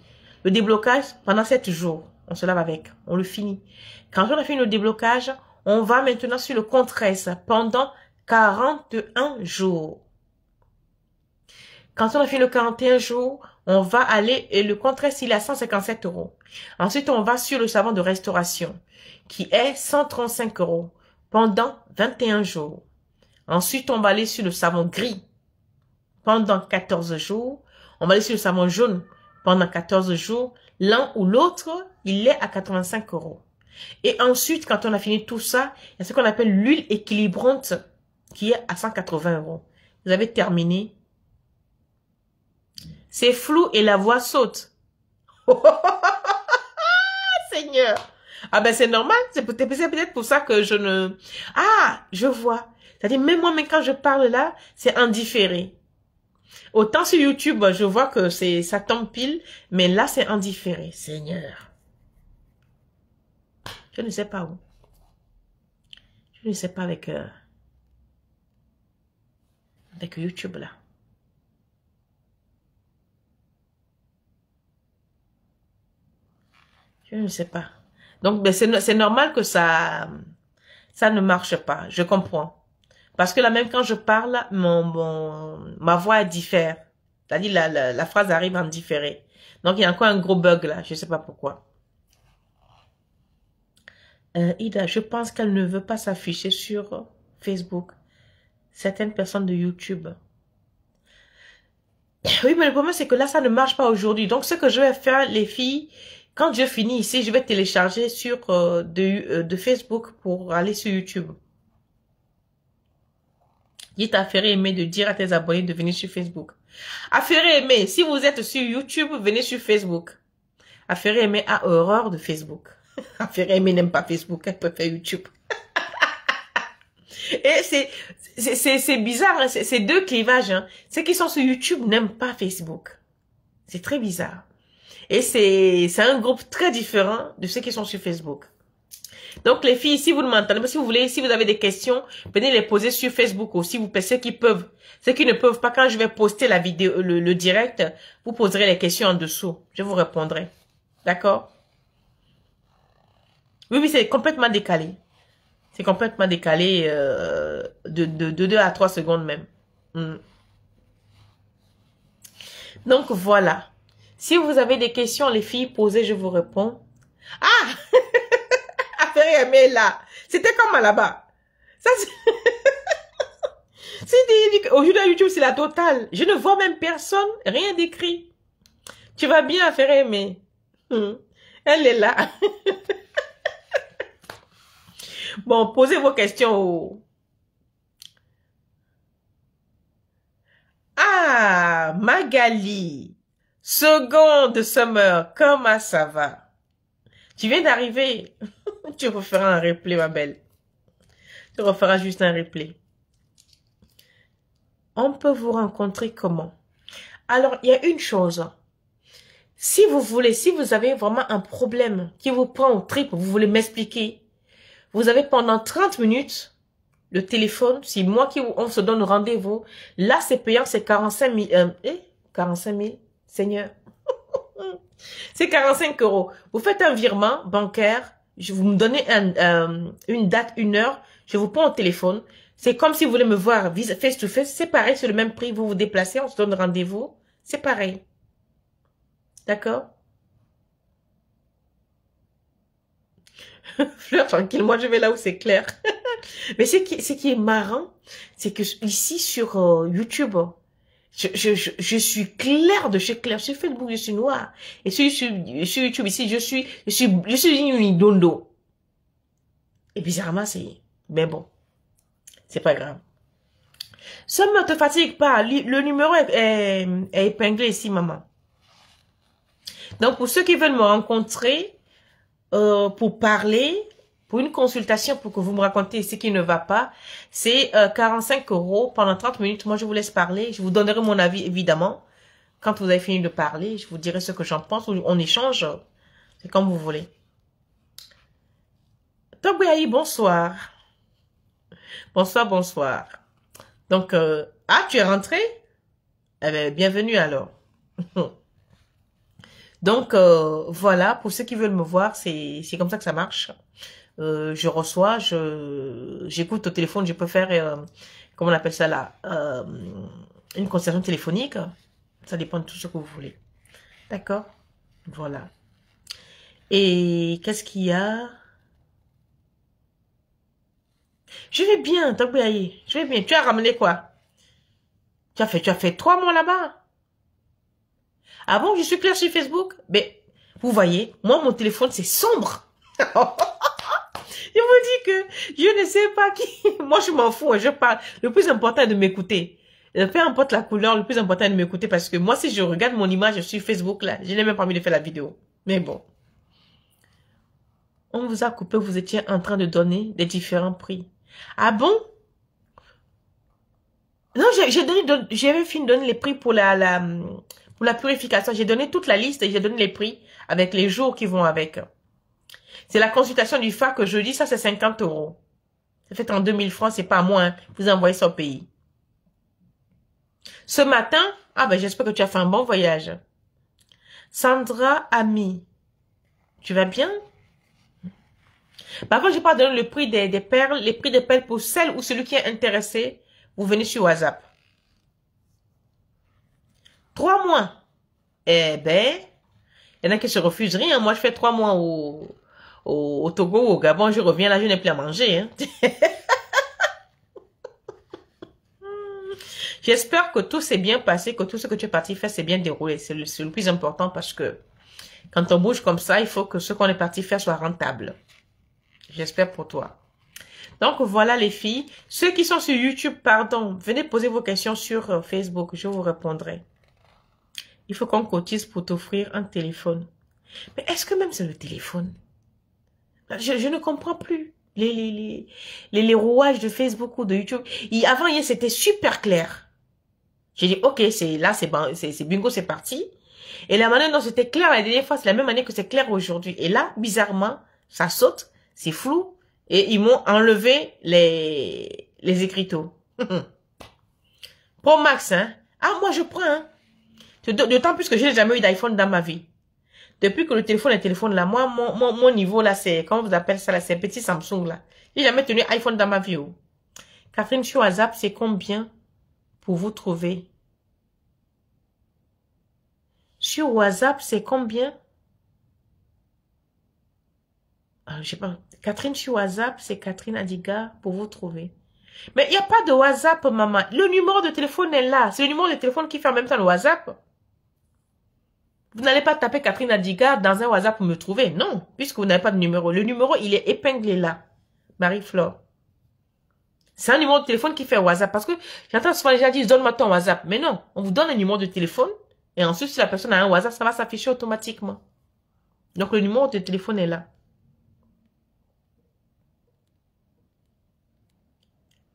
Le déblocage, pendant 7 jours. On se lave avec. On le finit. Quand on a fini le déblocage, on va maintenant sur le Contre-S pendant 41 jours. Quand on a fini le 41 jours, on va aller, et le Contre-S, il est à 157 €. Ensuite, on va sur le savon de restauration, qui est 135 € pendant 21 jours. Ensuite, on va aller sur le savon gris pendant 14 jours. On va aller sur le savon jaune pendant 14 jours. L'un ou l'autre, il est à 85 €. Et ensuite, quand on a fini tout ça, il y a ce qu'on appelle l'huile équilibrante qui est à 180 €. Vous avez terminé. C'est flou et la voix saute. Seigneur. Ah ben c'est normal, c'est peut-être pour ça que je ne... Ah, je vois. C'est-à-dire, même moi, quand je parle là, c'est en différé. Autant sur YouTube, je vois que ça tombe pile, mais là, c'est en différé. Seigneur. Je ne sais pas où. Je ne sais pas avec YouTube là. Je ne sais pas. Donc, ben, c'est normal que ça ne marche pas. Je comprends. Parce que là, même quand je parle, ma voix diffère. C'est-à-dire, la phrase arrive en différé. Donc, il y a encore un gros bug là. Je ne sais pas pourquoi. Ida, je pense qu'elle ne veut pas s'afficher sur Facebook. Certaines personnes de YouTube. Oui, mais le problème, c'est que là, ça ne marche pas aujourd'hui. Donc, ce que je vais faire, les filles, quand je finis ici, je vais télécharger sur de Facebook pour aller sur YouTube. Dites à Ferré Aimé de dire à tes abonnés de venir sur Facebook. À Ferré Aimé, si vous êtes sur YouTube, venez sur Facebook. À Ferré Aimé a horreur de Facebook. À Ferré Aimé n'aime pas Facebook, elle préfère YouTube. Et c'est bizarre, hein? C'est deux clivages. Hein. Ceux qui sont sur YouTube n'aiment pas Facebook. C'est très bizarre. Et c'est un groupe très différent de ceux qui sont sur Facebook. Donc les filles, si vous ne m'entendez pas, si vous voulez, si vous avez des questions, venez les poser sur Facebook aussi. Vous ceux qui peuvent, ceux qui ne peuvent pas, quand je vais poster la vidéo, le direct, vous poserez les questions en dessous. Je vous répondrai. D'accord? Oui, oui, c'est complètement décalé. C'est complètement décalé de 2 à 3 secondes même. Mm. Donc voilà. Si vous avez des questions, les filles, posez, je vous réponds. Ah! Affaire aimée là. C'était comme là-bas. Ça, aujourd'hui, YouTube, c'est la totale. Je ne vois même personne, rien d'écrit. Tu vas bien, affaire aimée. Elle est là. Bon, posez vos questions. Ah, Magali. Seconde Summer, comment ça va? Tu viens d'arriver. Tu referas un replay, ma belle. Tu referas juste un replay. On peut vous rencontrer comment? Alors, il y a une chose. Si vous voulez, si vous avez vraiment un problème qui vous prend au trip, vous voulez m'expliquer, vous avez pendant 30 minutes le téléphone, si moi qui on se donne rendez-vous, là c'est payant, c'est 45 000, 45 000, Seigneur. C'est 45 €. Vous faites un virement bancaire, vous me donnez une date, une heure, je vous prends au téléphone. C'est comme si vous voulez me voir face to face, c'est pareil, c'est le même prix, vous vous déplacez, on se donne rendez-vous, c'est pareil. D'accord? Fleur tranquille, moi je vais là où c'est clair. Mais ce qui est marrant, c'est que ici sur YouTube, je suis claire de chez clair. Sur Facebook, je suis noire. Et sur YouTube ici, je suis une dondo. Et bizarrement, c'est, mais bon, c'est pas grave. Ça ne te fatigue pas. Le numéro est épinglé ici, maman. Donc, pour ceux qui veulent me rencontrer, pour parler, pour une consultation, pour que vous me racontiez ce qui ne va pas, c'est 45 € pendant 30 minutes. Moi, je vous laisse parler. Je vous donnerai mon avis, évidemment. Quand vous avez fini de parler, je vous dirai ce que j'en pense. On échange. C'est comme vous voulez. Togbeaï, bonsoir. Bonsoir, bonsoir. Donc, ah, tu es rentré? Eh bien, bienvenue alors. Donc, voilà, pour ceux qui veulent me voir, c'est comme ça que ça marche. Je reçois, j'écoute au téléphone, je peux faire, comment on appelle ça là, une conversation téléphonique. Ça dépend de tout ce que vous voulez. D'accord? Voilà. Et qu'est-ce qu'il y a? Je vais bien, Togbeaï. Je vais bien. Tu as ramené quoi? Tu as fait 3 mois là-bas? Ah bon, je suis claire sur Facebook? Mais, vous voyez, moi, mon téléphone, c'est sombre. Je vous dis que je ne sais pas qui. Moi, je m'en fous, je parle. Le plus important est de m'écouter. Peu importe la couleur, le plus important est de m'écouter parce que moi, si je regarde mon image sur Facebook, là, je n'ai même pas envie de faire la vidéo. Mais bon. On vous a coupé, vous étiez en train de donner des différents prix. Ah bon? Non, j'avais fini de donner les prix pour la purification. J'ai donné toute la liste et j'ai donné les prix avec les jours qui vont avec. C'est la consultation du phare que je dis, ça c'est 50 €. Ça fait 32 000 francs, c'est pas à moi, hein. Vous envoyez ça au pays. Ce matin, ah ben j'espère que tu as fait un bon voyage. Sandra Ami, tu vas bien? Par contre, j'ai pas donné le prix des perles, les prix des perles pour celle ou celui qui est intéressé. Vous venez sur WhatsApp. 3 mois. Eh ben, il y en a qui se refusent rien. Moi, je fais 3 mois au Togo ou au Gabon, je reviens là, je n'ai plus à manger. Hein. J'espère que tout s'est bien passé, que tout ce que tu es parti faire s'est bien déroulé. C'est le plus important parce que quand on bouge comme ça, il faut que ce qu'on est parti faire soit rentable. J'espère pour toi. Donc voilà les filles. Ceux qui sont sur YouTube, pardon, venez poser vos questions sur Facebook, je vous répondrai. Il faut qu'on cotise pour t'offrir un téléphone. Mais est-ce que même c'est le téléphone? Je ne comprends plus les rouages de Facebook ou de YouTube. Avant hier, c'était super clair. J'ai dit, ok, c'est bingo, c'est parti. Et la manière dont c'était clair la dernière fois, c'est la même manière que c'est clair aujourd'hui. Et là, bizarrement, ça saute, c'est flou. Et ils m'ont enlevé les écriteaux. Pro Max, hein. Ah, moi, je prends, hein. D'autant plus que je n'ai jamais eu d'iPhone dans ma vie. Depuis que le téléphone là, moi, mon niveau là, c'est, comment vous appelez ça là, c'est petit Samsung là. J'ai jamais tenu iPhone dans ma vie. Oh. Catherine, sur WhatsApp, c'est combien pour vous trouver? Sur WhatsApp, c'est combien? Je sais pas. Catherine sur WhatsApp, c'est Catherine Adiga pour vous trouver. Mais il n'y a pas de WhatsApp, maman. Le numéro de téléphone est là. C'est le numéro de téléphone qui fait en même temps le WhatsApp. Vous n'allez pas taper Catherine Adiga dans un WhatsApp pour me trouver. Non, puisque vous n'avez pas de numéro. Le numéro, il est épinglé là. Marie-Flore. C'est un numéro de téléphone qui fait WhatsApp. Parce que j'entends souvent les gens dire, donne-moi ton WhatsApp. Mais non, on vous donne un numéro de téléphone. Et ensuite, si la personne a un WhatsApp, ça va s'afficher automatiquement. Donc, le numéro de téléphone est là.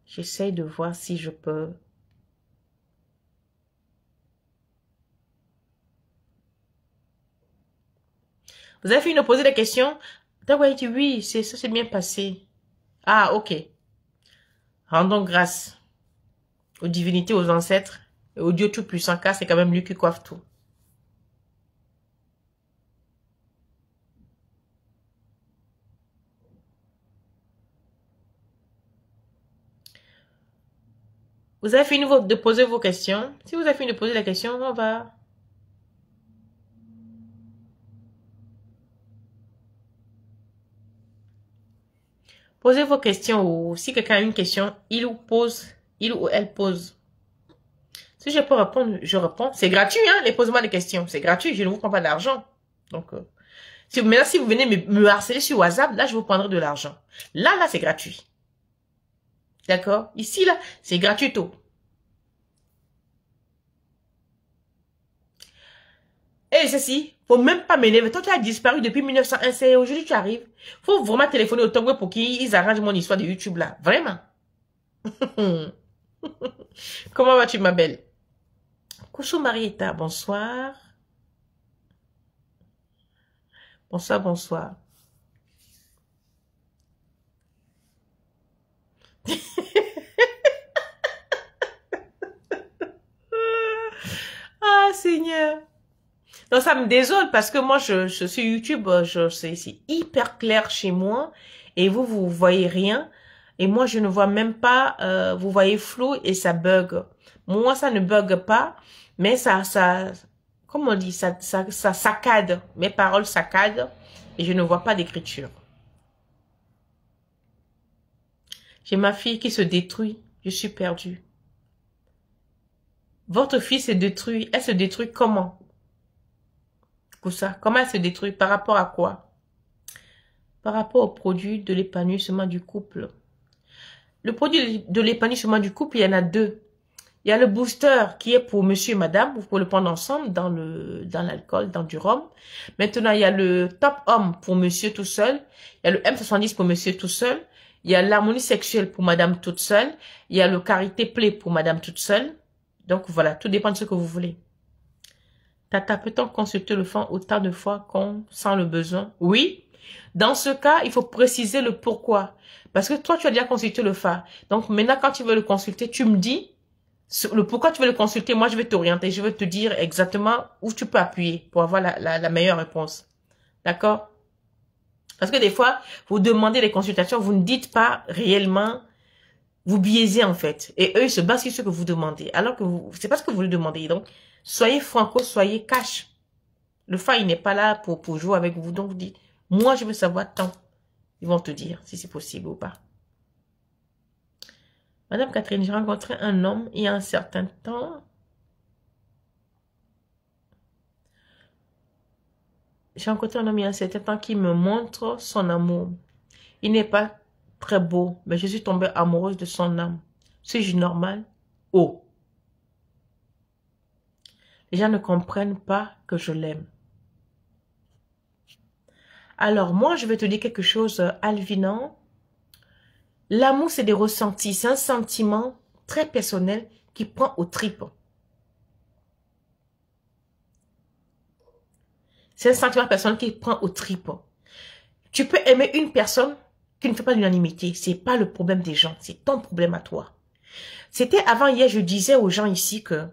J'essaye de voir si je peux... Vous avez fini de poser des questions? D'accord, il dit oui, ça s'est bien passé. Ah, ok. Rendons grâce aux divinités, aux ancêtres, et au Dieu Tout-Puissant, car c'est quand même lui qui coiffe tout. Vous avez fini de poser vos questions? Si vous avez fini de poser la question, on va... Posez vos questions ou si quelqu'un a une question, il ou elle pose. Si je peux répondre, je réponds. C'est gratuit, hein, les posements des questions. C'est gratuit, je ne vous prends pas d'argent. Donc, maintenant, si vous venez me harceler sur WhatsApp, là, je vous prendrai de l'argent. Là, c'est gratuit. D'accord? Ici, là, c'est gratuit tout. Et ceci, faut même pas m'énerver. Toi, tu as disparu depuis 1901. C'est aujourd'hui tu arrives. Faut vraiment téléphoner au Togo pour qu'ils arrangent mon histoire de YouTube là. Vraiment. Comment vas-tu, ma belle? Couchou Marietta, bonsoir. Bonsoir, bonsoir. Ah, Seigneur. Non, ça me désole parce que moi, je suis YouTube, c'est hyper clair chez moi. Et vous voyez rien. Et moi, je ne vois même pas, vous voyez flou et ça bug. Moi, ça ne bug pas, mais comment on dit, ça saccade. Mes paroles saccadent et je ne vois pas d'écriture. J'ai ma fille qui se détruit. Je suis perdue. Votre fille se détruit. Elle se détruit comment? Pour ça, comment elle se détruit? Par rapport à quoi? Par rapport au produit de l'épanouissement du couple. Le produit de l'épanouissement du couple, il y en a deux. Il y a le booster qui est pour monsieur et madame. Vous pouvez le prendre ensemble dans l'alcool, dans du rhum. Maintenant, il y a le top homme pour monsieur tout seul. Il y a le M70 pour monsieur tout seul. Il y a l'harmonie sexuelle pour madame toute seule. Il y a le carité play pour madame toute seule. Donc voilà, tout dépend de ce que vous voulez. Tata, peut-on consulter le fond autant de fois qu'on sent le besoin? Oui. Dans ce cas, il faut préciser le pourquoi. Parce que toi, tu as déjà consulté le FA. Donc maintenant, quand tu veux le consulter, tu me dis le pourquoi tu veux le consulter. Moi, je vais t'orienter. Je vais te dire exactement où tu peux appuyer pour avoir la meilleure réponse. D'accord? Parce que des fois, vous demandez des consultations, vous ne dites pas réellement, vous biaisez en fait. Et eux, ils se basent sur ce que vous demandez. Alors que c'est pas ce que vous lui demandez. Donc, soyez franco, soyez cash. Le FA, il n'est pas là pour jouer avec vous. Donc, vous dites, Moi, je veux savoir tant. Ils vont te dire si c'est possible ou pas. Madame Catherine, j'ai rencontré un homme il y a un certain temps. J'ai rencontré un homme il y a un certain temps qui me montre son amour. Il n'est pas très beau, mais je suis tombée amoureuse de son âme. Suis-je normale? Oh. Les gens ne comprennent pas que je l'aime. Alors, moi, je vais te dire quelque chose, Alvina. L'amour, c'est des ressentis. C'est un sentiment très personnel qui prend aux tripes. C'est un sentiment personnel qui prend aux tripes. Tu peux aimer une personne qui ne fait pas l'unanimité. C'est pas le problème des gens. C'est ton problème à toi. C'était avant hier, je disais aux gens ici que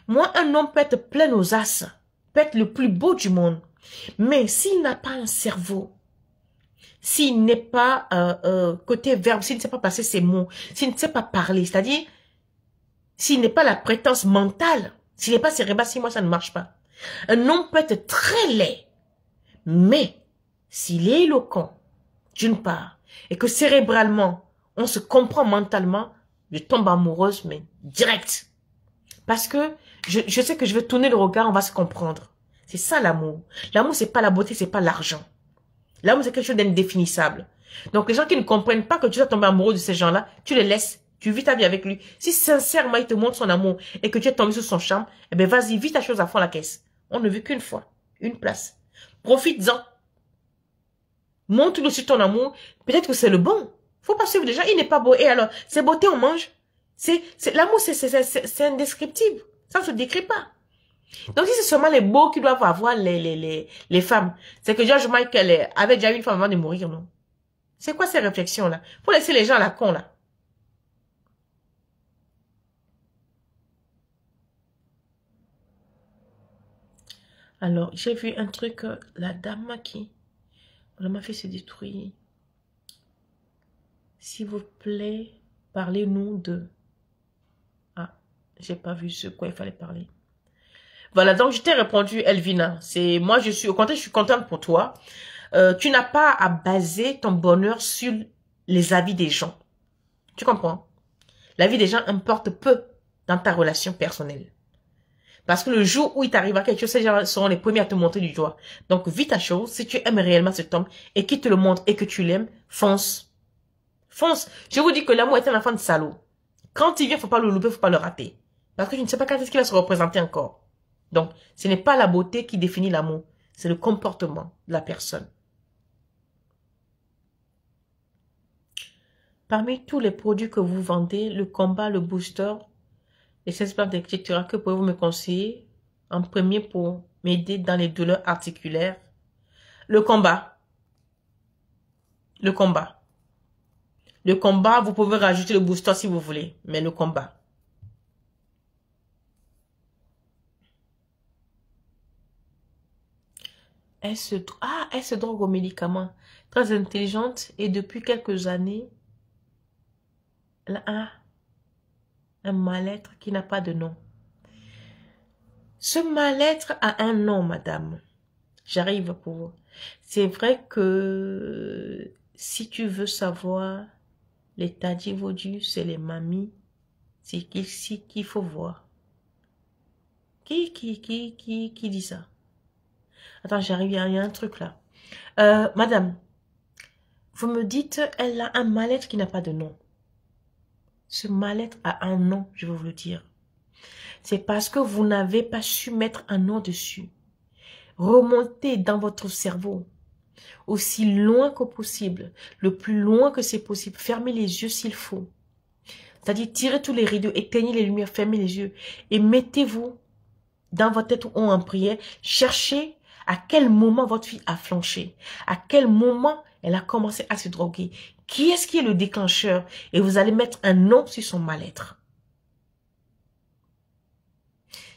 moi, un homme peut être plein aux as, peut être le plus beau du monde. Mais s'il n'a pas un cerveau, s'il n'est pas côté verbe, s'il ne sait pas passer ses mots, s'il ne sait pas parler, c'est-à-dire s'il n'est pas la prétence mentale, s'il n'est pas cérébral, si moi ça ne marche pas. Un homme peut être très laid, mais s'il est éloquent, d'une part, et que cérébralement, on se comprend mentalement, je tombe amoureuse, mais direct. Parce que je sais que je vais tourner le regard, on va se comprendre. C'est ça l'amour. L'amour, c'est pas la beauté, c'est pas l'argent. L'amour, c'est quelque chose d'indéfinissable. Donc, les gens qui ne comprennent pas que tu dois tomber amoureux de ces gens-là, tu les laisses. Tu vis ta vie avec lui. Si sincèrement, il te montre son amour et que tu es tombé sous son charme, eh bien, vas-y, vis ta chose à fond la caisse. On ne vit qu'une fois, une place. Profites-en. Montre-lui aussi ton amour. Peut-être que c'est le bon. Faut pas suivre les gens. Il n'est pas beau. Et alors, c'est beauté, on mange. L'amour, c'est indescriptible. Ça ne se décrit pas. Donc, si c'est seulement les beaux qui doivent avoir les femmes, c'est que George Michael avait déjà eu une femme avant de mourir, non? C'est quoi ces réflexions-là? Faut laisser les gens à la con, là. Alors, j'ai vu un truc, la dame qui... Ma fille se détruit. S'il vous plaît, parlez-nous de... Ah, j'ai pas vu ce quoi il fallait parler. Voilà, donc je t'ai répondu, Elvina. Moi, je suis, au contraire, je suis contente pour toi. Tu n'as pas à baser ton bonheur sur les avis des gens. Tu comprends? L'avis des gens importe peu dans ta relation personnelle. Parce que le jour où il t'arrivera quelque chose, ces gens seront les premiers à te montrer du doigt. Donc, vis ta chose. Si tu aimes réellement cet homme et qu'il te le montre et que tu l'aimes, fonce. Fonce. Je vous dis que l'amour est un enfant de salaud. Quand il vient, faut pas le louper, faut pas le rater. Parce que je ne sais pas quand est-ce qu'il va se représenter encore. Donc, ce n'est pas la beauté qui définit l'amour. C'est le comportement de la personne. Parmi tous les produits que vous vendez, le combat, le booster, les 16 plantes, etc., que pouvez-vous me conseiller en premier pour m'aider dans les douleurs articulaires? Le combat. Le combat. Le combat, vous pouvez rajouter le booster si vous voulez, mais le combat. Elle se drogue aux médicaments. Très intelligente et depuis quelques années, elle a un mal-être qui n'a pas de nom. Ce mal-être a un nom, madame. J'arrive pour vous. C'est vrai que si tu veux savoir l'état d'Ivodu, c'est les mamies. C'est qu'il faut voir. Qui dit ça? Attends, j'arrive, il y a un truc là. Madame, vous me dites, elle a un mal-être qui n'a pas de nom. Ce mal-être a un nom, je vais vous le dire. C'est parce que vous n'avez pas su mettre un nom dessus. Remontez dans votre cerveau aussi loin que possible, le plus loin que c'est possible. Fermez les yeux s'il faut. C'est-à-dire, tirez tous les rideaux, éteignez les lumières, fermez les yeux et mettez-vous dans votre tête ou en prière. Cherchez à quel moment votre fille a flanché, à quel moment elle a commencé à se droguer. Qui est-ce qui est le déclencheur? Et vous allez mettre un nom sur son mal-être.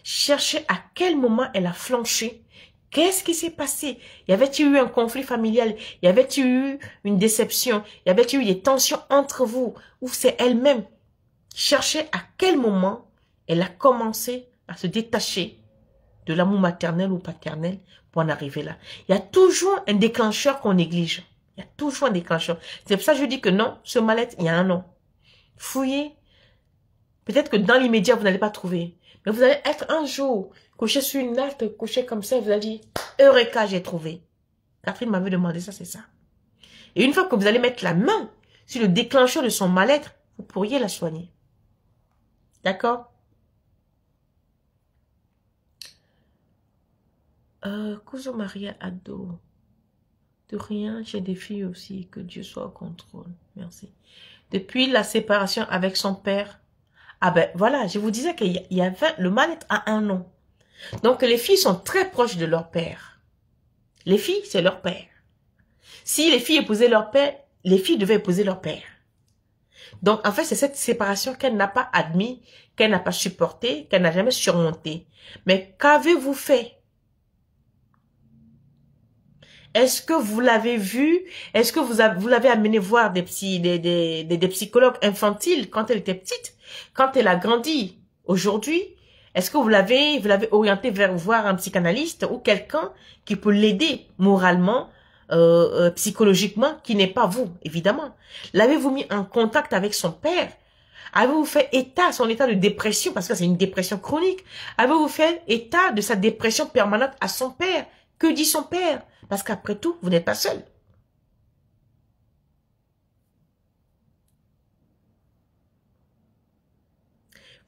Cherchez à quel moment elle a flanché. Qu'est-ce qui s'est passé? Y avait-il eu un conflit familial? Y avait-il eu une déception? Y avait-il eu des tensions entre vous? Ou c'est elle-même? Cherchez à quel moment elle a commencé à se détacher de l'amour maternel ou paternel pour en arriver là. Il y a toujours un déclencheur qu'on néglige. Il y a toujours un déclencheur. C'est pour ça que je dis que non, ce mal-être, il y a un nom. Fouillez. Peut-être que dans l'immédiat, vous n'allez pas trouver. Mais vous allez être un jour couché sur une natte, couché comme ça, et vous allez dire, Eureka, j'ai trouvé. Catherine m'avait demandé ça, c'est ça. Et une fois que vous allez mettre la main sur le déclencheur de son mal-être, vous pourriez la soigner. D'accord? Cousin Maria Ado. De rien, j'ai des filles aussi. Que Dieu soit au contrôle. Merci. Depuis la séparation avec son père. Ah ben voilà, je vous disais qu'il y avait le mal-être à un nom. Donc les filles sont très proches de leur père. Les filles, c'est leur père. Si les filles épousaient leur père, les filles devaient épouser leur père. Donc en fait, c'est cette séparation qu'elle n'a pas admis, qu'elle n'a pas supportée, qu'elle n'a jamais surmontée. Mais qu'avez-vous fait? Est-ce que vous l'avez vu? Est-ce que vous l'avez amené voir des psychologues infantiles quand elle était petite? Quand elle a grandi aujourd'hui? Est-ce que vous l'avez orienté vers voir un psychanalyste ou quelqu'un qui peut l'aider moralement, psychologiquement, qui n'est pas vous, évidemment? L'avez-vous mis en contact avec son père? Avez-vous fait état de son état de dépression, parce que c'est une dépression chronique? Avez-vous fait état de sa dépression permanente à son père? Que dit son père? Parce qu'après tout, vous n'êtes pas seul.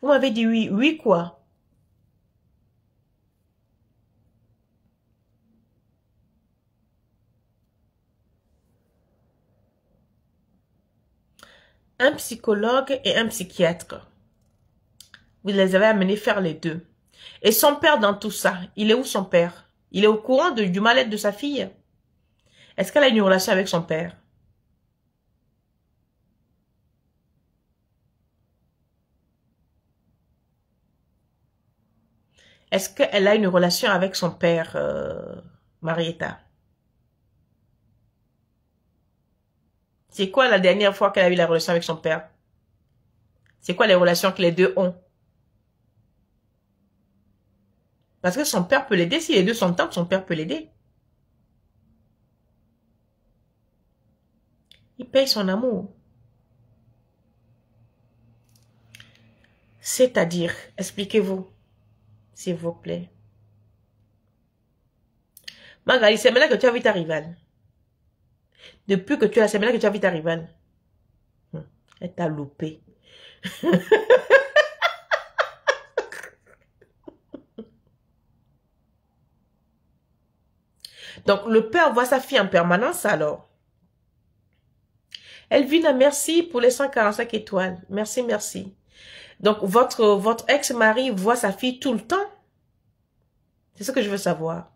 Vous m'avez dit oui. Oui quoi? Un psychologue et un psychiatre. Vous les avez amenés faire les deux. Et son père dans tout ça, il est où son père? Il est au courant du mal-être de sa fille? Est-ce qu'elle a une relation avec son père? Est-ce qu'elle a une relation avec son père, Marietta? C'est quoi la dernière fois qu'elle a eu la relation avec son père? C'est quoi les relations que les deux ont? Parce que son père peut l'aider. Si les deux s'entendent, son père peut l'aider. Il paye son amour. C'est-à-dire, expliquez-vous, s'il vous plaît. Magali, c'est maintenant que tu as vu ta rivale. Depuis que tu as, c'est maintenant que tu as vu ta rivale. Elle t'a loupé. Donc, le père voit sa fille en permanence, alors. Elvina, merci pour les 145 étoiles. Merci, merci. Donc, votre ex-mari voit sa fille tout le temps? C'est ce que je veux savoir.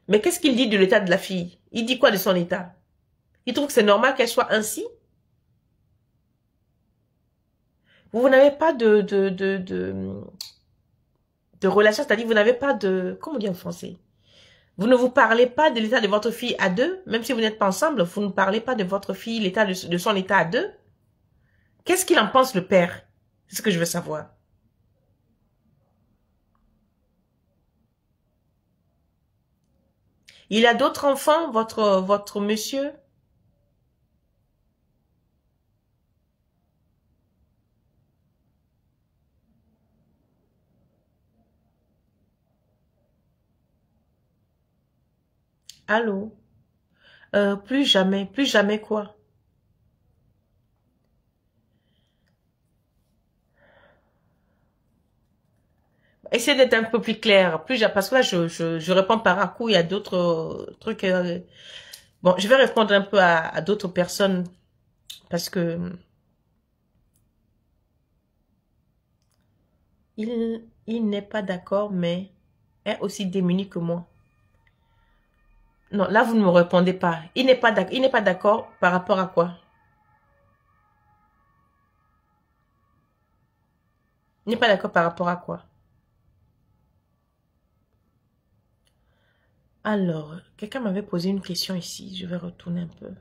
Mais qu'est-ce qu'il dit de l'état de la fille? Il dit quoi de son état? Il trouve que c'est normal qu'elle soit ainsi? Vous n'avez pas de relation, c'est-à-dire vous n'avez pas de... Comment dire en français? Vous ne vous parlez pas de l'état de votre fille à deux, même si vous n'êtes pas ensemble, vous ne parlez pas de votre fille, l'état de son état à deux. Qu'est-ce qu'il en pense le père? C'est ce que je veux savoir. Il a d'autres enfants, votre monsieur? Allô? Plus jamais quoi? Essayez d'être un peu plus clair, parce que là, je réponds par un coup, il y a d'autres trucs. Bon, je vais répondre un peu à d'autres personnes, parce que il n'est pas d'accord, mais est aussi démuni que moi. Non, là, vous ne me répondez pas. Il n'est pas d'accord par rapport à quoi? Il n'est pas d'accord par rapport à quoi? Alors, quelqu'un m'avait posé une question ici. Je vais retourner un peu.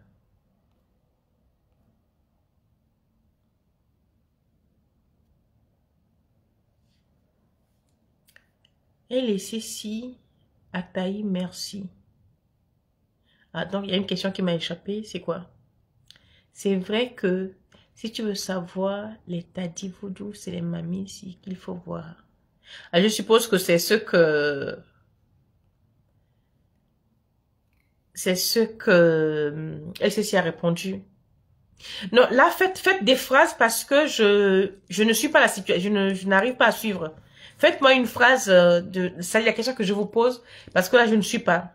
Et laissez si Ataï, merci. Ah, donc il y a une question qui m'a échappé, c'est quoi? C'est vrai que si tu veux savoir les tadis vaudou, c'est les mamies ici qu'il faut voir. Ah, je suppose que c'est ce que LCC a répondu. Non, là, faites des phrases parce que je ne suis pas la situation, je n'arrive pas à suivre. Faites-moi une phrase c'est la question que je vous pose parce que là, je ne suis pas.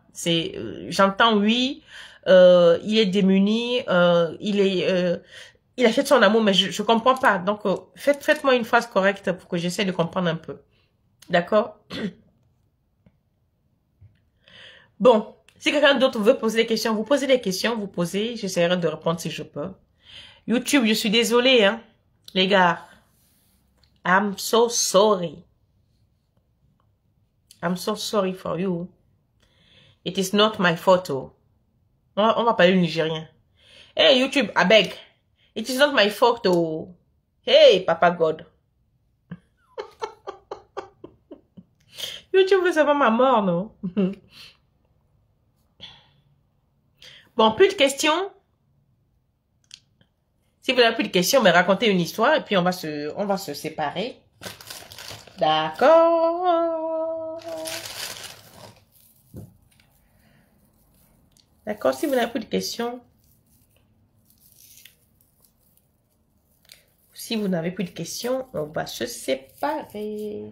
J'entends oui, il est démuni, il achète son amour, mais je comprends pas. Donc, faites-moi une phrase correcte pour que j'essaie de comprendre un peu. D'accord? Bon, si quelqu'un d'autre veut poser des questions, vous posez des questions, vous posez, j'essaierai de répondre si je peux. YouTube, je suis désolée, hein, les gars. I'm so sorry. I'm so sorry for you. It is not my photo. On va parler nigérien. Hey, YouTube, I beg. It is not my photo. Hey, Papa God. YouTube veut savoir ma mort, non? Bon, plus de questions. Si vous n'avez plus de questions, mais racontez une histoire et puis on va se séparer. D'accord. D'accord, si vous n'avez plus de questions. Si vous n'avez plus de questions, on va se séparer.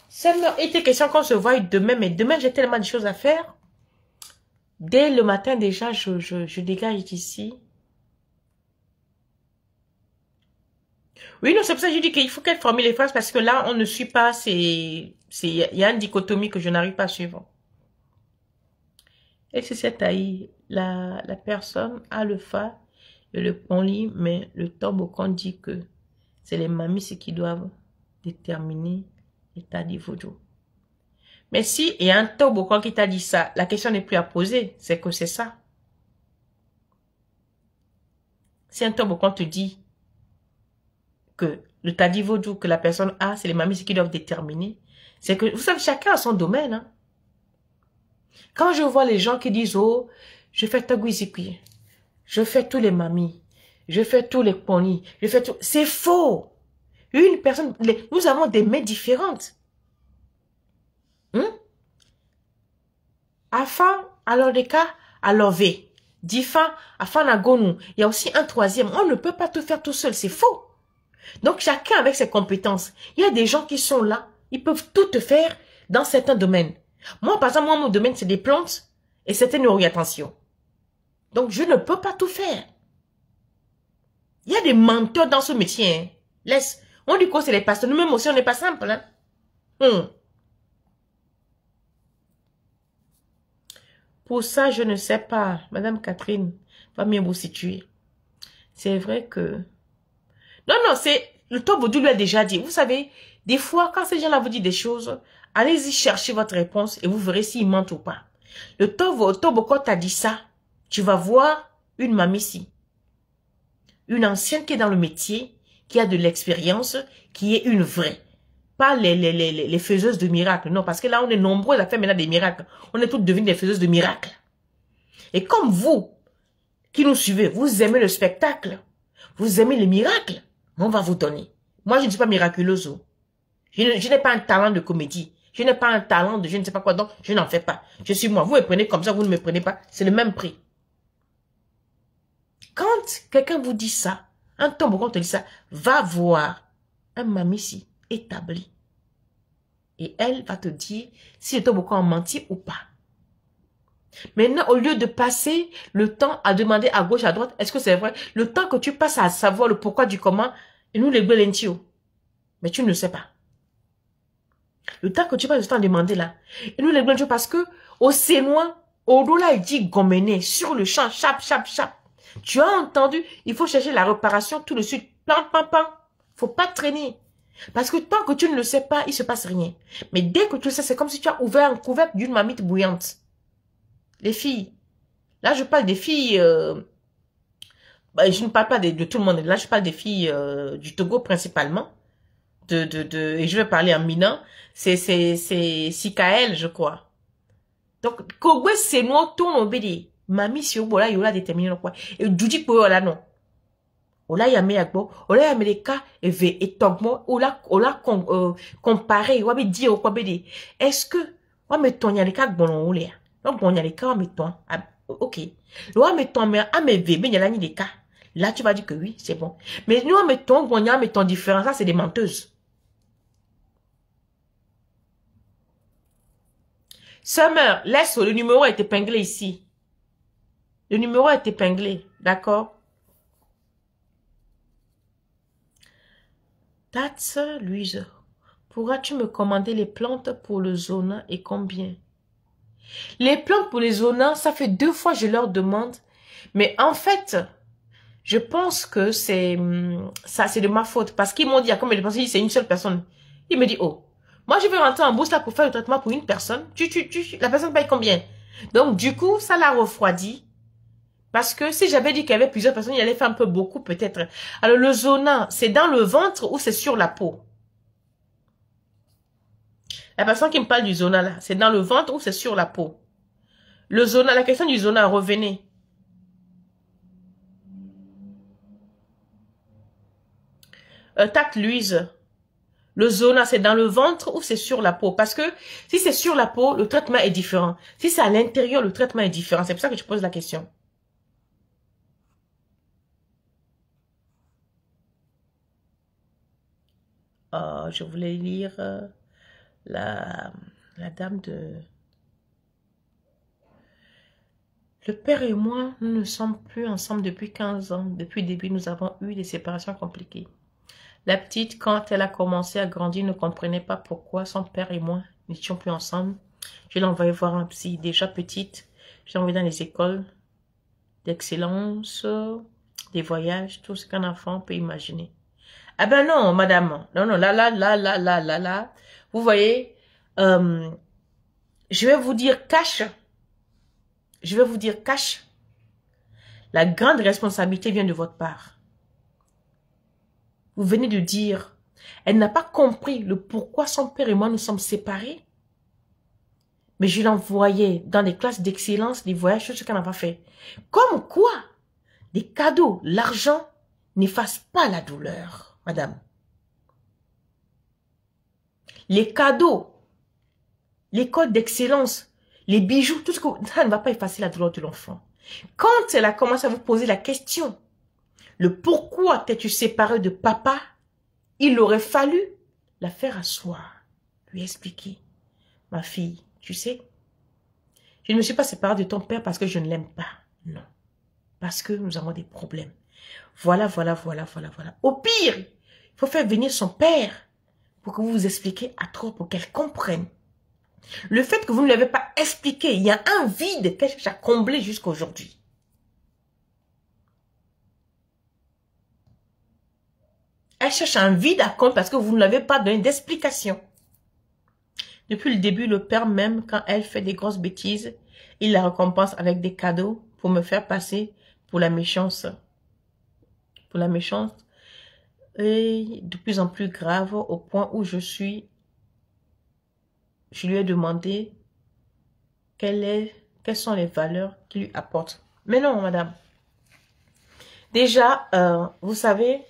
Ça m'a été question qu'on se voie demain, mais demain j'ai tellement de choses à faire. Dès le matin déjà, je dégage d'ici. Oui, non, c'est pour ça que je dis qu'il faut qu'elle formule les phrases parce que là, on ne suit pas, il y a une dichotomie que je n'arrive pas à suivre. Et c'est cette taille, la personne a le fa et le ponli, mais le tombokon dit que c'est les mamies qui doivent déterminer l'état du vaudou. Mais si il y a un tombokon qui t'a dit ça, la question n'est plus à poser, c'est que c'est ça. Si un tombokon te dit que le tadi vaudou que la personne a, c'est les mamies qui doivent déterminer. C'est que, vous savez, chacun a son domaine. Hein. Quand je vois les gens qui disent, oh, je fais tagouizikui, je fais tous les mamies, je fais tous les ponis, je fais tout. C'est faux. Une personne, nous avons des mains différentes. Afin, alors des cas, à l'ové. Difa, afin la gonou. Il y a aussi un troisième. On ne peut pas tout faire tout seul. C'est faux. Donc, chacun avec ses compétences. Il y a des gens qui sont là. Ils peuvent tout te faire dans certains domaines. Moi, par exemple, mon domaine, c'est des plantes et certaines orientations. Donc, je ne peux pas tout faire. Il y a des menteurs dans ce métier. Hein. Laisse. On dit quoi, c'est les pasteurs. Nous-mêmes aussi, on n'est pas simple. Hein. Pour ça, je ne sais pas. Madame Catherine va mieux vous situer. C'est vrai que... Non, c'est... Le top vaudou lui a déjà dit. Vous savez, des fois, quand ces gens-là vous disent des choses, allez-y chercher votre réponse et vous verrez s'ils mentent ou pas. Le top quand t'a dit ça, tu vas voir une mamie ici. Une ancienne qui est dans le métier, qui a de l'expérience, qui est une vraie. Pas les faiseuses de miracles. Non, parce que là, on est nombreux à faire maintenant des miracles. On est toutes devenues des faiseuses de miracles. Et comme vous, qui nous suivez, vous aimez le spectacle, vous aimez les miracles, on va vous donner. Moi, je ne suis pas miraculeuse. Je n'ai pas un talent de comédie. Je n'ai pas un talent de je ne sais pas quoi, donc je n'en fais pas. Je suis moi. Vous me prenez comme ça, vous ne me prenez pas. C'est le même prix. Quand quelqu'un vous dit ça, un tombeau quand te dit ça, va voir un mamissi établi. Et elle va te dire si le tombeau a menti ou pas. Maintenant, au lieu de passer le temps à demander à gauche, à droite, est-ce que c'est vrai? Le temps que tu passes à savoir le pourquoi du comment, et nous les gueulentios. Mais tu ne le sais pas. Le temps que tu passes le temps à demander là, et nous les gueulentios parce que, au Sénois, au-delà, il dit gommené, sur le champ, chap, chap, chap. Tu as entendu, il faut chercher la réparation tout de suite. Pam, pam, pam. Faut pas traîner. Parce que tant que tu ne le sais pas, il se passe rien. Mais dès que tu le sais, c'est comme si tu as ouvert un couvercle d'une marmite bouillante. Les filles. Là, je parle des filles... je ne parle pas de tout le monde. Là, je parle des filles du Togo principalement. et je vais parler en minant, c'est Sikael, je crois. Donc, Kogwe, c'est nous, tout le monde, Mami, si vous voulez, il y aura déterminé quoi. Et Djudi, pour là, non. Ola ya me agbo, ola ya meleka eve etogmo, ola comparé, wa be dire quoi be di. Est-ce que wa me tonya le ka gbono ole ya. Donc bonya le ka wa me ton. OK. Le wa me ton mais a me ve be nyala ni le ka. Là tu vas dire que oui, c'est bon. Mais nous wa me ton bonya me ton différent, ça c'est des menteuses. Summer, laisse le numéro est épinglé ici. Le numéro est épinglé, d'accord? Tats, Louise, pourras-tu me commander les plantes pour le zona et combien? Les plantes pour les zonas, ça fait 2 fois que je leur demande. Mais en fait, je pense que c'est ça, c'est de ma faute. Parce qu'ils m'ont dit, comme ils pensaient, c'est une seule personne. Il me dit, oh, moi je vais rentrer en bourse là pour faire le traitement pour une personne. La personne paye combien? Donc du coup, ça l'a refroidi. Parce que si j'avais dit qu'il y avait plusieurs personnes, il allait faire un peu beaucoup peut-être. Alors le zona, c'est dans le ventre ou c'est sur la peau? La personne qui me parle du zona là, c'est dans le ventre ou c'est sur la peau? Le zona, la question du zona, revenez. Tat Louise, le zona, c'est dans le ventre ou c'est sur la peau? Parce que si c'est sur la peau, le traitement est différent. Si c'est à l'intérieur, le traitement est différent. C'est pour ça que je pose la question. Je voulais lire la dame de... Le père et moi, nous ne sommes plus ensemble depuis 15 ans. Depuis le début, nous avons eu des séparations compliquées. La petite, quand elle a commencé à grandir, ne comprenait pas pourquoi son père et moi n'étions plus ensemble. Je l'ai envoyé voir un psy. Déjà petite, je l'ai envoyé dans les écoles d'excellence, des voyages, tout ce qu'un enfant peut imaginer. Ah ben non, madame. Non, non, là. Vous voyez, je vais vous dire cash. Je vais vous dire cash. La grande responsabilité vient de votre part. Vous venez de dire, elle n'a pas compris le pourquoi son père et moi nous sommes séparés. Mais je l'envoyais dans des classes d'excellence, des voyages, tout ce qu'elle n'a pas fait. Comme quoi, des cadeaux, l'argent n'efface pas la douleur, madame. Les cadeaux, l'école d'excellence, les bijoux, tout ce que ça ne va pas effacer la douleur de l'enfant. Quand elle a commencé à vous poser la question, le pourquoi t'es-tu séparé de papa, il aurait fallu la faire asseoir, lui expliquer. Ma fille, tu sais, je ne me suis pas séparée de ton père parce que je ne l'aime pas. Non. Parce que nous avons des problèmes. Voilà. Au pire, il faut faire venir son père pour que vous vous expliquiez à trop, pour qu'elle comprenne. Le fait que vous ne l'avez pas expliqué, il y a un vide qu'elle cherche à combler jusqu'à aujourd'hui. Elle cherche un vide à combler parce que vous ne l'avez pas donné d'explication. Depuis le début, le père, même quand elle fait des grosses bêtises, il la récompense avec des cadeaux pour me faire passer pour la méchance. Pour la méchance. Et de plus en plus grave au point où je lui ai demandé quelles sont les valeurs qu'il lui apporte. Mais non, madame. Déjà, vous savez,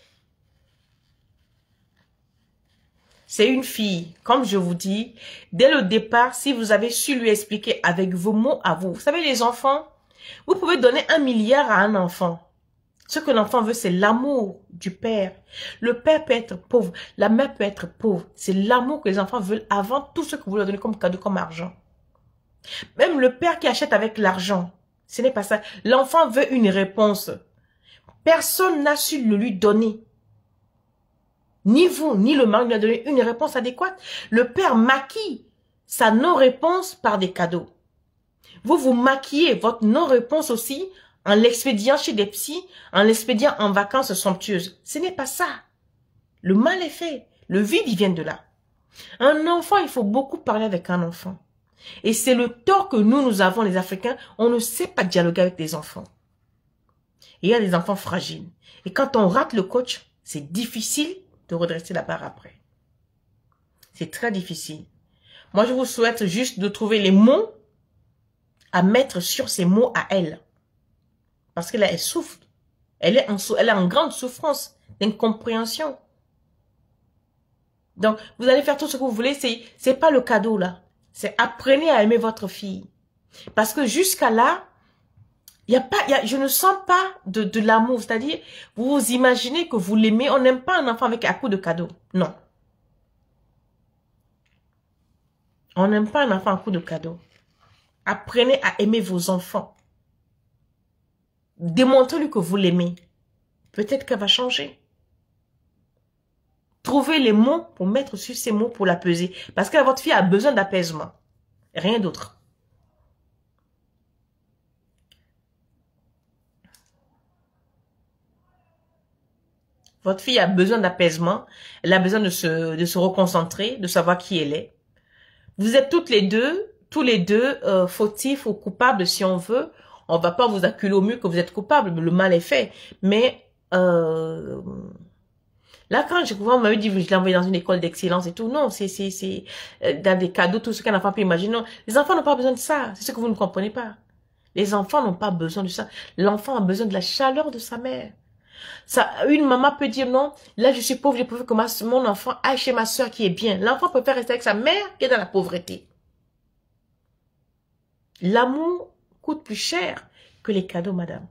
c'est une fille. Comme je vous dis, dès le départ, si vous avez su lui expliquer avec vos mots à vous. Vous savez, les enfants, vous pouvez donner 1 milliard à un enfant. Ce que l'enfant veut, c'est l'amour du père. Le père peut être pauvre, la mère peut être pauvre. C'est l'amour que les enfants veulent avant tout ce que vous leur donnez comme cadeau, comme argent. Même le père qui achète avec l'argent, ce n'est pas ça. L'enfant veut une réponse. Personne n'a su le lui donner. Ni vous, ni le mari ne lui a donné une réponse adéquate. Le père maquille sa non-réponse par des cadeaux. Vous maquillez votre non-réponse aussi en l'expédiant chez des psys, en l'expédiant en vacances somptueuses. Ce n'est pas ça. Le mal est fait. Le vide, il vient de là. Un enfant, il faut beaucoup parler avec un enfant. Et c'est le tort que nous avons, les Africains. On ne sait pas dialoguer avec des enfants. Et il y a des enfants fragiles. Et quand on rate le coach, c'est difficile de redresser la barre après. C'est très difficile. Moi, je vous souhaite juste de trouver les mots à mettre sur ces mots à elle. Parce que là, elle souffre. Elle est en grande souffrance d'incompréhension. Donc, vous allez faire tout ce que vous voulez. C'est pas le cadeau, là. C'est apprenez à aimer votre fille. Parce que jusqu'à là, je ne sens pas de l'amour. C'est-à-dire, vous vous imaginez que vous l'aimez. On n'aime pas un enfant avec un coup de cadeau. Non. On n'aime pas un enfant à coup de cadeau. Apprenez à aimer vos enfants. Démontrez-lui que vous l'aimez. Peut-être qu'elle va changer. Trouvez les mots pour mettre sur ces mots pour la peser. Parce que votre fille a besoin d'apaisement. Rien d'autre. Votre fille a besoin d'apaisement. Elle a besoin de se reconcentrer, de savoir qui elle est. Vous êtes tous les deux fautifs ou coupables si on veut. On va pas vous acculer au mur que vous êtes coupable. Le mal est fait. Mais là, quand on m'avait dit, je l'ai envoyé dans une école d'excellence et tout, non, c'est dans des cadeaux, tout ce qu'un enfant peut imaginer. Non, les enfants n'ont pas besoin de ça. C'est ce que vous ne comprenez pas. Les enfants n'ont pas besoin de ça. L'enfant a besoin de la chaleur de sa mère. Ça, une maman peut dire non, là je suis pauvre, je préfère que mon enfant aille chez ma soeur qui est bien. L'enfant préfère rester avec sa mère qui est dans la pauvreté. L'amour coûte plus cher que les cadeaux, madame.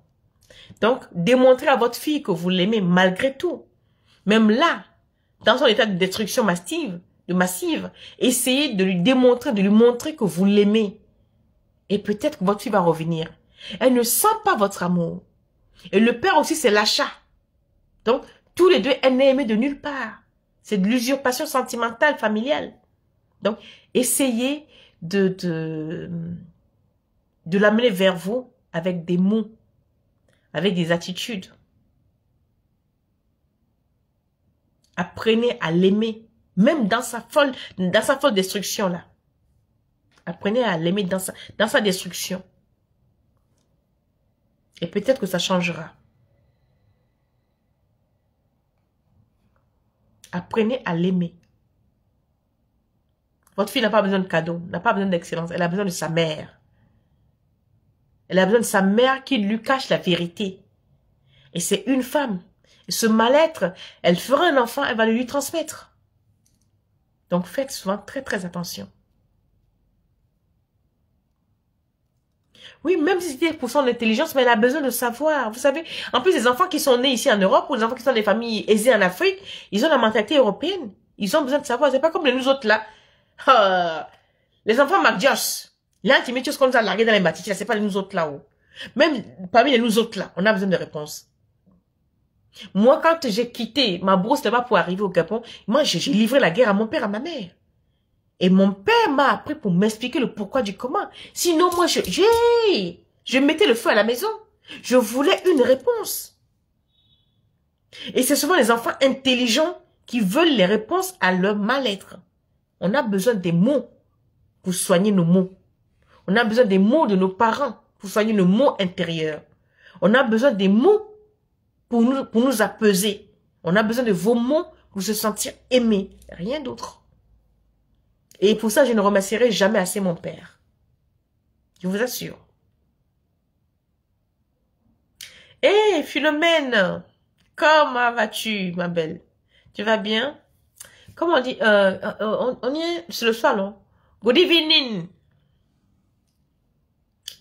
Donc, démontrez à votre fille que vous l'aimez malgré tout. Même là, dans son état de destruction massive, essayez de lui démontrer, de lui montrer que vous l'aimez. Et peut-être que votre fille va revenir. Elle ne sent pas votre amour. Et le père aussi, c'est l'achat. Donc, tous les deux, elle n'est aimée de nulle part. C'est de l'usurpation sentimentale, familiale. Donc, essayez de l'amener vers vous avec des mots, avec des attitudes. Apprenez à l'aimer, même dans sa folle destruction là. Apprenez à l'aimer dans sa destruction. Et peut-être que ça changera. Apprenez à l'aimer. Votre fille n'a pas besoin de cadeaux, n'a pas besoin d'excellence. Elle a besoin de sa mère. Elle a besoin de sa mère qui lui cache la vérité. Et c'est une femme. Et ce mal-être, elle fera un enfant, elle va le lui transmettre. Donc faites souvent très très attention. Oui, même si c'était pour son intelligence, mais elle a besoin de savoir. Vous savez, en plus, les enfants qui sont nés ici en Europe, ou les enfants qui sont des familles aisées en Afrique, ils ont la mentalité européenne. Ils ont besoin de savoir. C'est pas comme nous autres là. Les enfants McJoss. L'antimitius qu'on nous a largué dans les bâtiments, c'est pas nous autres là-haut. Même parmi les nous autres là, on a besoin de réponses. Moi, quand j'ai quitté ma brousse là-bas pour arriver au Gabon, moi, j'ai livré la guerre à mon père, à ma mère. Et mon père m'a appris pour m'expliquer le pourquoi du comment. Sinon, moi, je mettais le feu à la maison. Je voulais une réponse. Et c'est souvent les enfants intelligents qui veulent les réponses à leur mal-être. On a besoin des mots pour soigner nos mots. On a besoin des mots de nos parents pour soigner nos mots intérieurs. On a besoin des mots pour nous apaiser. On a besoin de vos mots pour se sentir aimé. Rien d'autre. Et pour ça, je ne remercierai jamais assez mon père. Je vous assure. Hé, Philomène, comment vas-tu, ma belle? Tu vas bien? Comment on dit? On y est, c'est le soir, non? Good evening.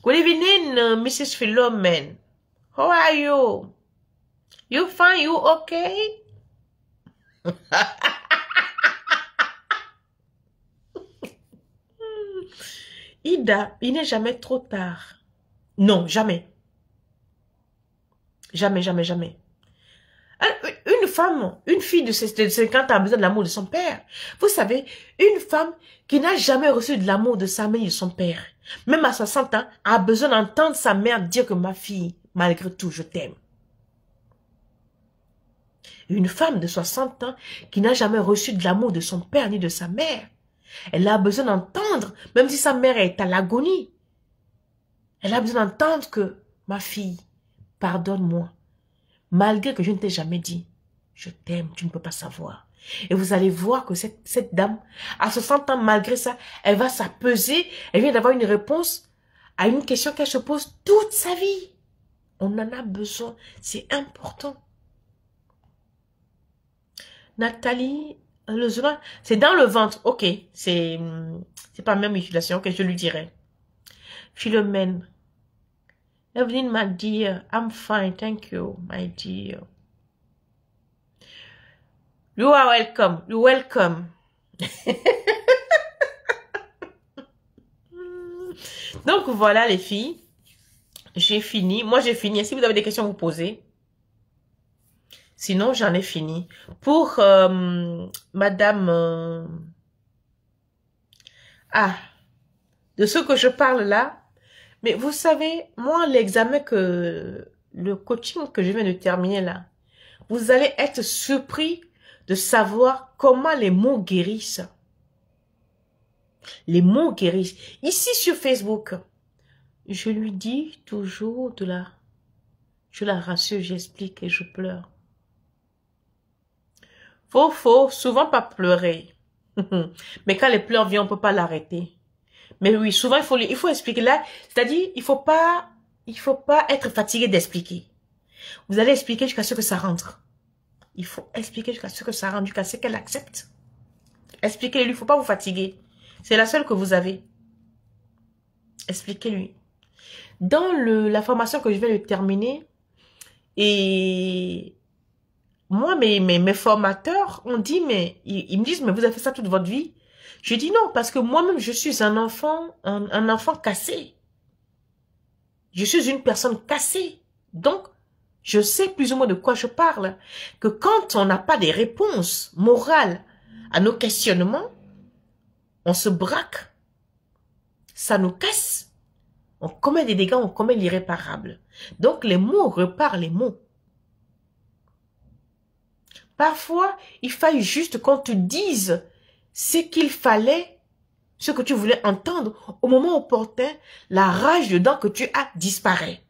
Good evening, Mrs. Philomène. How are you? You fine? You okay? Ida, il n'est jamais trop tard. Non, jamais. Jamais, jamais, jamais. Une femme, une fille de 50 ans a besoin de l'amour de son père. Vous savez, une femme qui n'a jamais reçu de l'amour de sa mère et de son père, même à 60 ans, a besoin d'entendre sa mère dire que ma fille, malgré tout, je t'aime. Une femme de 60 ans qui n'a jamais reçu de l'amour de son père ni de sa mère, elle a besoin d'entendre, même si sa mère est à l'agonie, elle a besoin d'entendre que ma fille, pardonne-moi, malgré que je ne t'ai jamais dit, je t'aime, tu ne peux pas savoir. Et vous allez voir que cette dame, à 60 ans, malgré ça, elle va s'apeser. Elle vient d'avoir une réponse à une question qu'elle se pose toute sa vie. On en a besoin. C'est important. Nathalie, le zona, c'est dans le ventre. Ok, c'est pas la même utilisation que je lui dirais. Philomène. Evelyn, my dear, I'm fine, thank you, my dear. You are welcome, you're welcome. Donc voilà les filles, j'ai fini. Moi j'ai fini. Si vous avez des questions, vous posez. Sinon j'en ai fini. Pour Madame... de ce que je parle là. Mais vous savez, moi l'examen le coaching que je viens de terminer là, vous allez être surpris de savoir comment les mots guérissent. Les mots guérissent. Ici sur Facebook, je lui dis toujours je la rassure, j'explique et je pleure. Faut souvent pas pleurer. Mais quand les pleurs viennent, on peut pas l'arrêter. Mais oui, souvent il faut expliquer là. C'est-à-dire, il faut pas être fatigué d'expliquer. Vous allez expliquer jusqu'à ce que ça rentre. Il faut expliquer jusqu'à ce que ça rentre, jusqu'à ce qu'elle accepte. Expliquez-lui, il ne faut pas vous fatiguer. C'est la seule que vous avez. Expliquez-lui. Dans la formation que je vais le terminer, et moi, mes formateurs ont dit, mais ils me disent, mais vous avez fait ça toute votre vie? Je dis non, parce que moi-même, je suis un enfant cassé. Je suis une personne cassée. Donc, je sais plus ou moins de quoi je parle. Que quand on n'a pas des réponses morales à nos questionnements, on se braque. Ça nous casse. On commet des dégâts, on commet l'irréparable. Donc, les mots reparent les mots. Parfois, il faille juste qu'on te dise ce qu'il fallait, ce que tu voulais entendre. Au moment opportun, la rage dedans que tu as disparaît.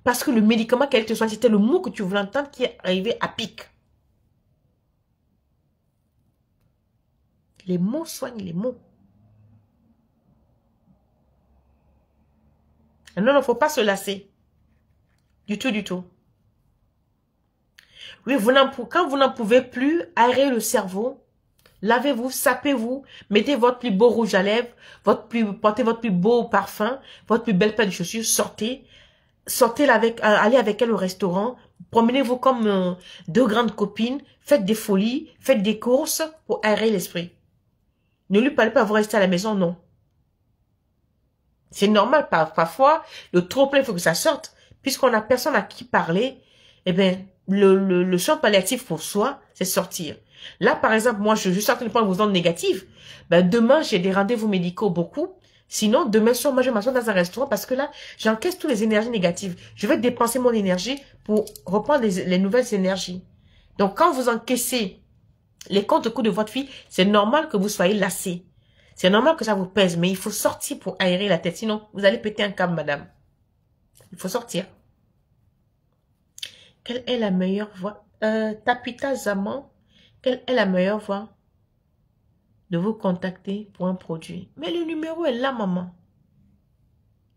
Parce que le médicament qu'elle te soigne, c'était le mot que tu voulais entendre qui est arrivé à pic. Les mots soignent les mots. Non, il ne faut pas se lasser. Du tout, du tout. Oui, quand vous n'en pouvez plus, aérez le cerveau. Lavez-vous, sapez-vous, mettez votre plus beau rouge à lèvres, portez votre plus beau parfum, votre plus belle paire de chaussures, sortez. Sortez allez avec elle au restaurant, promenez-vous comme deux grandes copines, faites des folies, faites des courses pour aérer l'esprit. Ne lui parlez pas, vous restez à la maison, non. C'est normal, parfois, le trop-plein, il faut que ça sorte. Puisqu'on n'a personne à qui parler, eh bien, le soin palliatif pour soi, c'est sortir. Là, par exemple, moi, je suis sorti de prendre vos ondes négatives. Ben, demain, j'ai des rendez-vous médicaux beaucoup. Sinon, demain soir, moi, je m'assois dans un restaurant parce que là, j'encaisse toutes les énergies négatives. Je vais dépenser mon énergie pour reprendre les nouvelles énergies. Donc, quand vous encaissez les contre-coups de votre fille, c'est normal que vous soyez lassé. C'est normal que ça vous pèse, mais il faut sortir pour aérer la tête. Sinon, vous allez péter un câble, madame. Il faut sortir. Quelle est la meilleure voie? Tapita Zaman, quelle est la meilleure voie de vous contacter pour un produit? Mais le numéro est là, maman.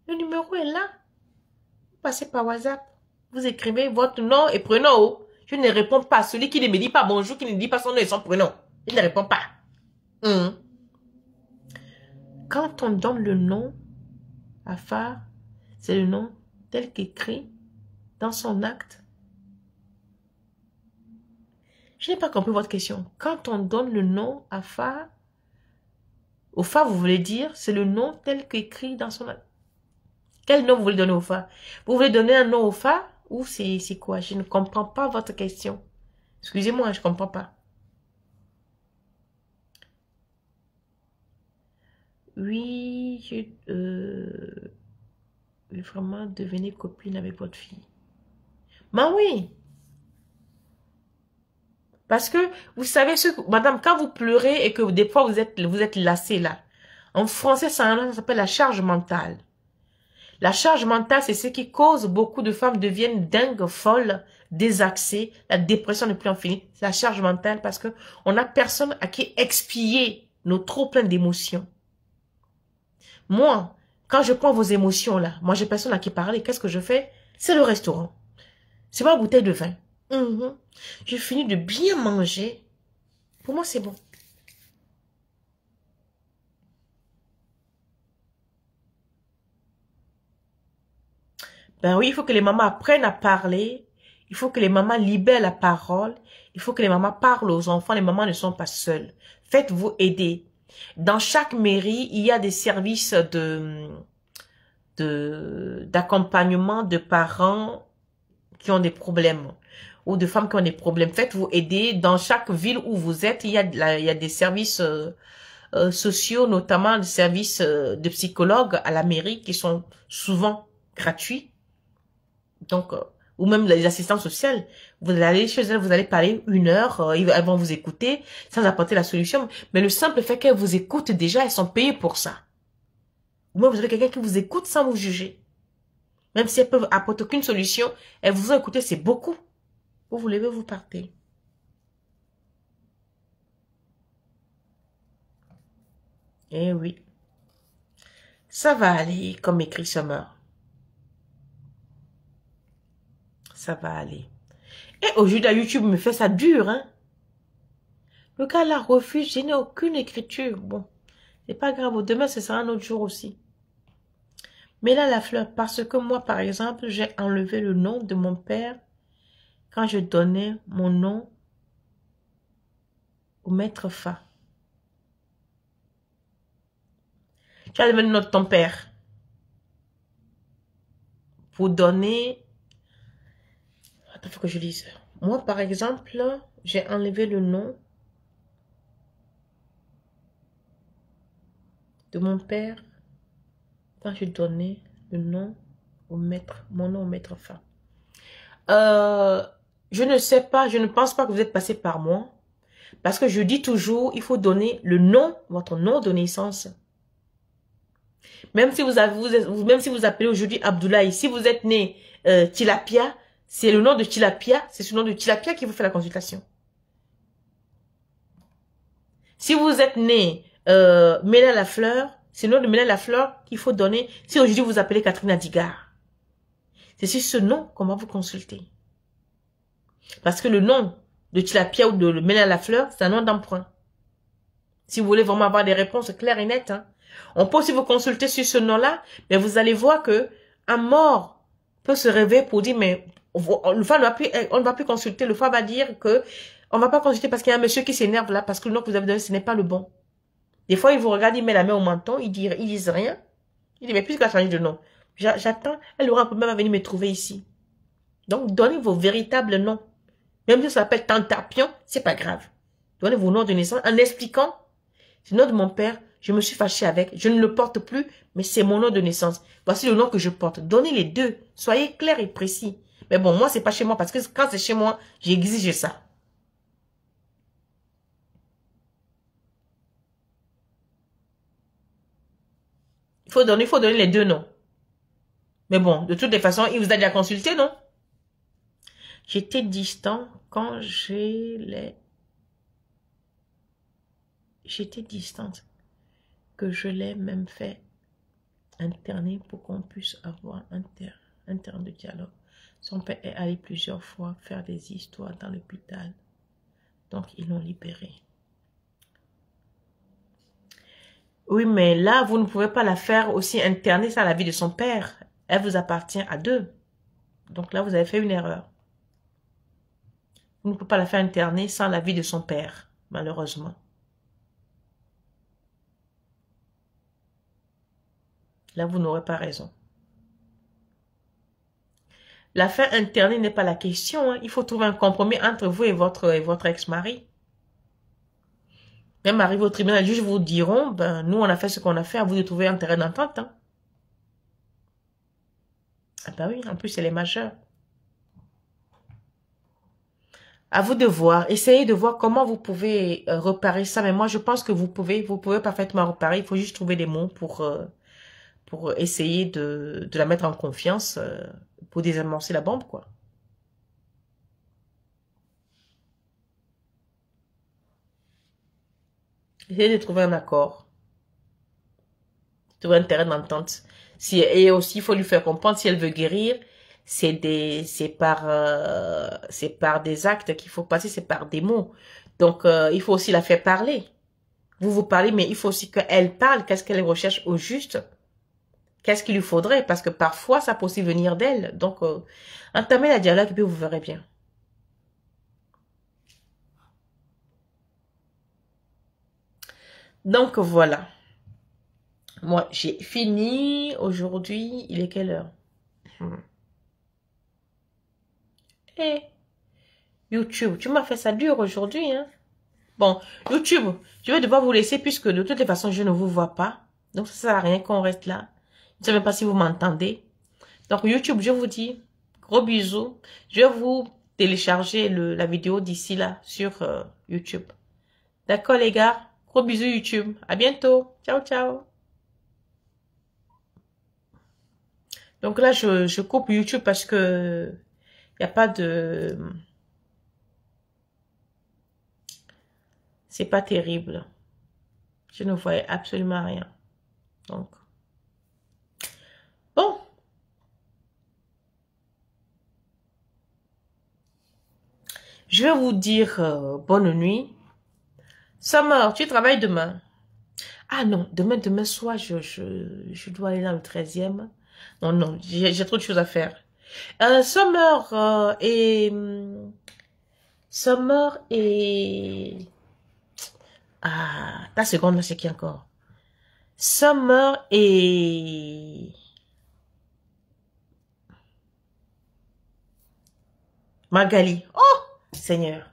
Le numéro est là. Vous passez par WhatsApp. Vous écrivez votre nom et prénom. Je ne réponds pas. Celui qui ne me dit pas bonjour, qui ne dit pas son nom et son prénom. Je ne réponds pas. Quand on donne le nom à Phare, c'est le nom tel qu'écrit dans son acte. Je n'ai pas compris votre question. Quand on donne le nom à Phare, au Phare, vous voulez dire, c'est le nom tel qu'écrit dans son acte. Quel nom vous voulez donner au Phare? Vous voulez donner un nom au Phare ou c'est quoi? Je ne comprends pas votre question. Excusez-moi, je ne comprends pas. Oui, vraiment devenir copine avec votre fille. Mais oui. Parce que, vous savez, madame, quand vous pleurez et que des fois vous êtes lassé là, en français, ça s'appelle la charge mentale. La charge mentale, c'est ce qui cause beaucoup de femmes deviennent dingues, folles, désaxé, la dépression n'est plus en fini, c'est la charge mentale parce que on n'a personne à qui expier nos trop pleins d'émotions. Moi, quand je prends vos émotions là, moi j'ai personne à qui parler, qu'est-ce que je fais? C'est le restaurant. C'est ma bouteille de vin. Je finis de bien manger. Pour moi, c'est bon. Ben oui, il faut que les mamans apprennent à parler. Il faut que les mamans libèrent la parole. Il faut que les mamans parlent aux enfants. Les mamans ne sont pas seules. Faites-vous aider. Dans chaque mairie, il y a des services d'accompagnement de parents qui ont des problèmes ou de femmes qui ont des problèmes. Faites-vous aider. Dans chaque ville où vous êtes, il y a des services sociaux, notamment des services de psychologues à la mairie qui sont souvent gratuits. Donc, ou même les assistants sociaux, vous allez aller chez elles, vous allez parler 1 heure, elles vont vous écouter sans apporter la solution. Mais le simple fait qu'elles vous écoutent déjà, elles sont payées pour ça. Ou même vous avez quelqu'un qui vous écoute sans vous juger. Même si elles peuvent apporter aucune solution, elles vous ont écouté, c'est beaucoup. Vous vous levez, vous partez. Eh oui. Ça va aller, comme écrit Summer. Ça va aller. Et aujourd'hui, YouTube me fait ça dur, hein. Le gars là refuse, je n'ai aucune écriture. Bon, c'est pas grave, demain ce sera un autre jour aussi. Mais là, la fleur, parce que moi, par exemple, j'ai enlevé le nom de mon père quand je donnais mon nom au maître Fa. Tu as enlevé le nom de ton père pour donner... Attends, il faut que je lise. Moi, par exemple, j'ai enlevé le nom de mon père quand je donnais le nom au maître, mon nom au maître Fa. Je ne sais pas, je ne pense pas que vous êtes passé par moi. Parce que je dis toujours, il faut donner le nom, votre nom de naissance. Même si même si vous appelez aujourd'hui Abdoulaye, si vous êtes né Tilapia, c'est le nom de Tilapia, c'est ce nom de Tilapia qui vous fait la consultation. Si vous êtes né Mela Lafleur, c'est le nom de Mela Lafleur qu'il faut donner. Si aujourd'hui vous appelez Catherine Adigar, c'est sur ce nom qu'on va vous consulter. Parce que le nom de Tilapia ou de Mela Lafleur, c'est un nom d'emprunt. Si vous voulez vraiment avoir des réponses claires et nettes, hein. On peut aussi vous consulter sur ce nom-là, mais vous allez voir que un mort peut se réveiller pour dire, mais le FA on ne va plus consulter. Le FA va dire que on ne va pas consulter parce qu'il y a un monsieur qui s'énerve là, parce que le nom que vous avez donné, ce n'est pas le bon. Des fois, il vous regarde, il met la main au menton, ils disent rien. Il dit, mais puisqu'elle a changé de nom, j'attends, elle aura un problème à venir me trouver ici. Donc, donnez vos véritables noms. Même si ça s'appelle Tantapion, c'est pas grave. Donnez vos noms de naissance en expliquant, c'est le nom de mon père, je me suis fâché avec, je ne le porte plus, mais c'est mon nom de naissance. Voici le nom que je porte. Donnez les deux. Soyez clairs et précis. Mais bon, moi, c'est pas chez moi, parce que quand c'est chez moi, j'exige ça. Il faut donner les deux noms. Mais bon, de toutes les façons, il vous a déjà consulté, non? J'étais distant quand j'étais distante, que je l'ai même fait interner pour qu'on puisse avoir un terme de dialogue. Son père est allé plusieurs fois faire des histoires dans l'hôpital. Donc, ils l'ont libéré. Oui, mais là, vous ne pouvez pas la faire aussi interner sans la vie de son père. Elle vous appartient à deux. Donc là, vous avez fait une erreur. Vous ne pouvez pas la faire interner sans la vie de son père, malheureusement. Là, vous n'aurez pas raison. La faire interner n'est pas la question. Hein. Il faut trouver un compromis entre vous et votre ex-mari. Même arrivé au tribunal, les juges vous diront, ben, nous, on a fait ce qu'on a fait, à vous de trouver un terrain d'entente. Hein. Ah ben oui, en plus, c'est les majeurs. À vous de voir, essayez de voir comment vous pouvez reparer ça. Mais moi, je pense que vous pouvez parfaitement reparer. Il faut juste trouver des mots pour essayer de la mettre en confiance, pour désamorcer la bombe, quoi. Essayez de trouver un accord. Trouver un terrain d'entente. Si, et aussi, il faut lui faire comprendre si elle veut guérir, c'est par des actes qu'il faut passer, c'est par des mots. Donc, il faut aussi la faire parler. Vous parlez, mais il faut aussi qu'elle parle. Qu'est-ce qu'elle recherche au juste? Qu'est-ce qu'il lui faudrait? Parce que parfois, ça peut aussi venir d'elle. Donc, entamez la dialogue et puis vous verrez bien. Donc, voilà. Moi, j'ai fini. Aujourd'hui, il est quelle heure? Eh, YouTube, tu m'as fait ça dur aujourd'hui, hein? Bon, YouTube, je vais devoir vous laisser puisque de toutes les façons, je ne vous vois pas. Donc, ça sert à rien qu'on reste là. Je ne sais même pas si vous m'entendez. Donc, YouTube, je vous dis gros bisous. Je vais vous télécharger la vidéo d'ici là sur YouTube. D'accord, les gars? Gros bisous, YouTube. À bientôt. Ciao, ciao. Donc là, je coupe YouTube parce que il n'y a pas de... C'est pas terrible. Je ne voyais absolument rien. Donc, bon. Je vais vous dire bonne nuit. Summer, tu travailles demain? Ah non, demain soir, je dois aller dans le 13e. Non, non, j'ai trop de choses à faire. Summer Summer et... Ah, ta seconde, là, c'est qui encore? Summer et... Magali. Oh, Seigneur.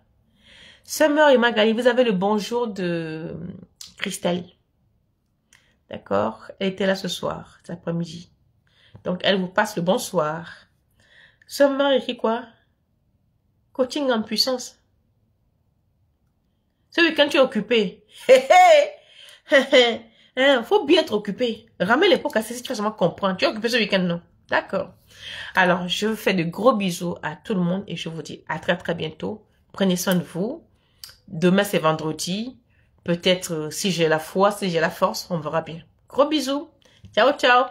Summer et Magali, vous avez le bonjour de Christelle. D'accord? Elle était là ce soir, cet après-midi. Donc, elle vous passe le bonsoir. Summer écrit quoi? Coaching en puissance. Ce week-end, tu es occupé. Faut bien être occupé. Ramène l'époque à si tu vas seulement comprendre. Tu es occupé ce week-end, non? D'accord. Alors, je vous fais de gros bisous à tout le monde et je vous dis à très très bientôt. Prenez soin de vous. Demain, c'est vendredi. Peut-être si j'ai la foi, si j'ai la force, on verra bien. Gros bisous. Ciao, ciao.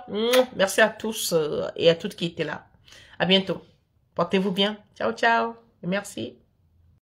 Merci à tous et à toutes qui étaient là. À bientôt. Portez-vous bien. Ciao, ciao. Et merci.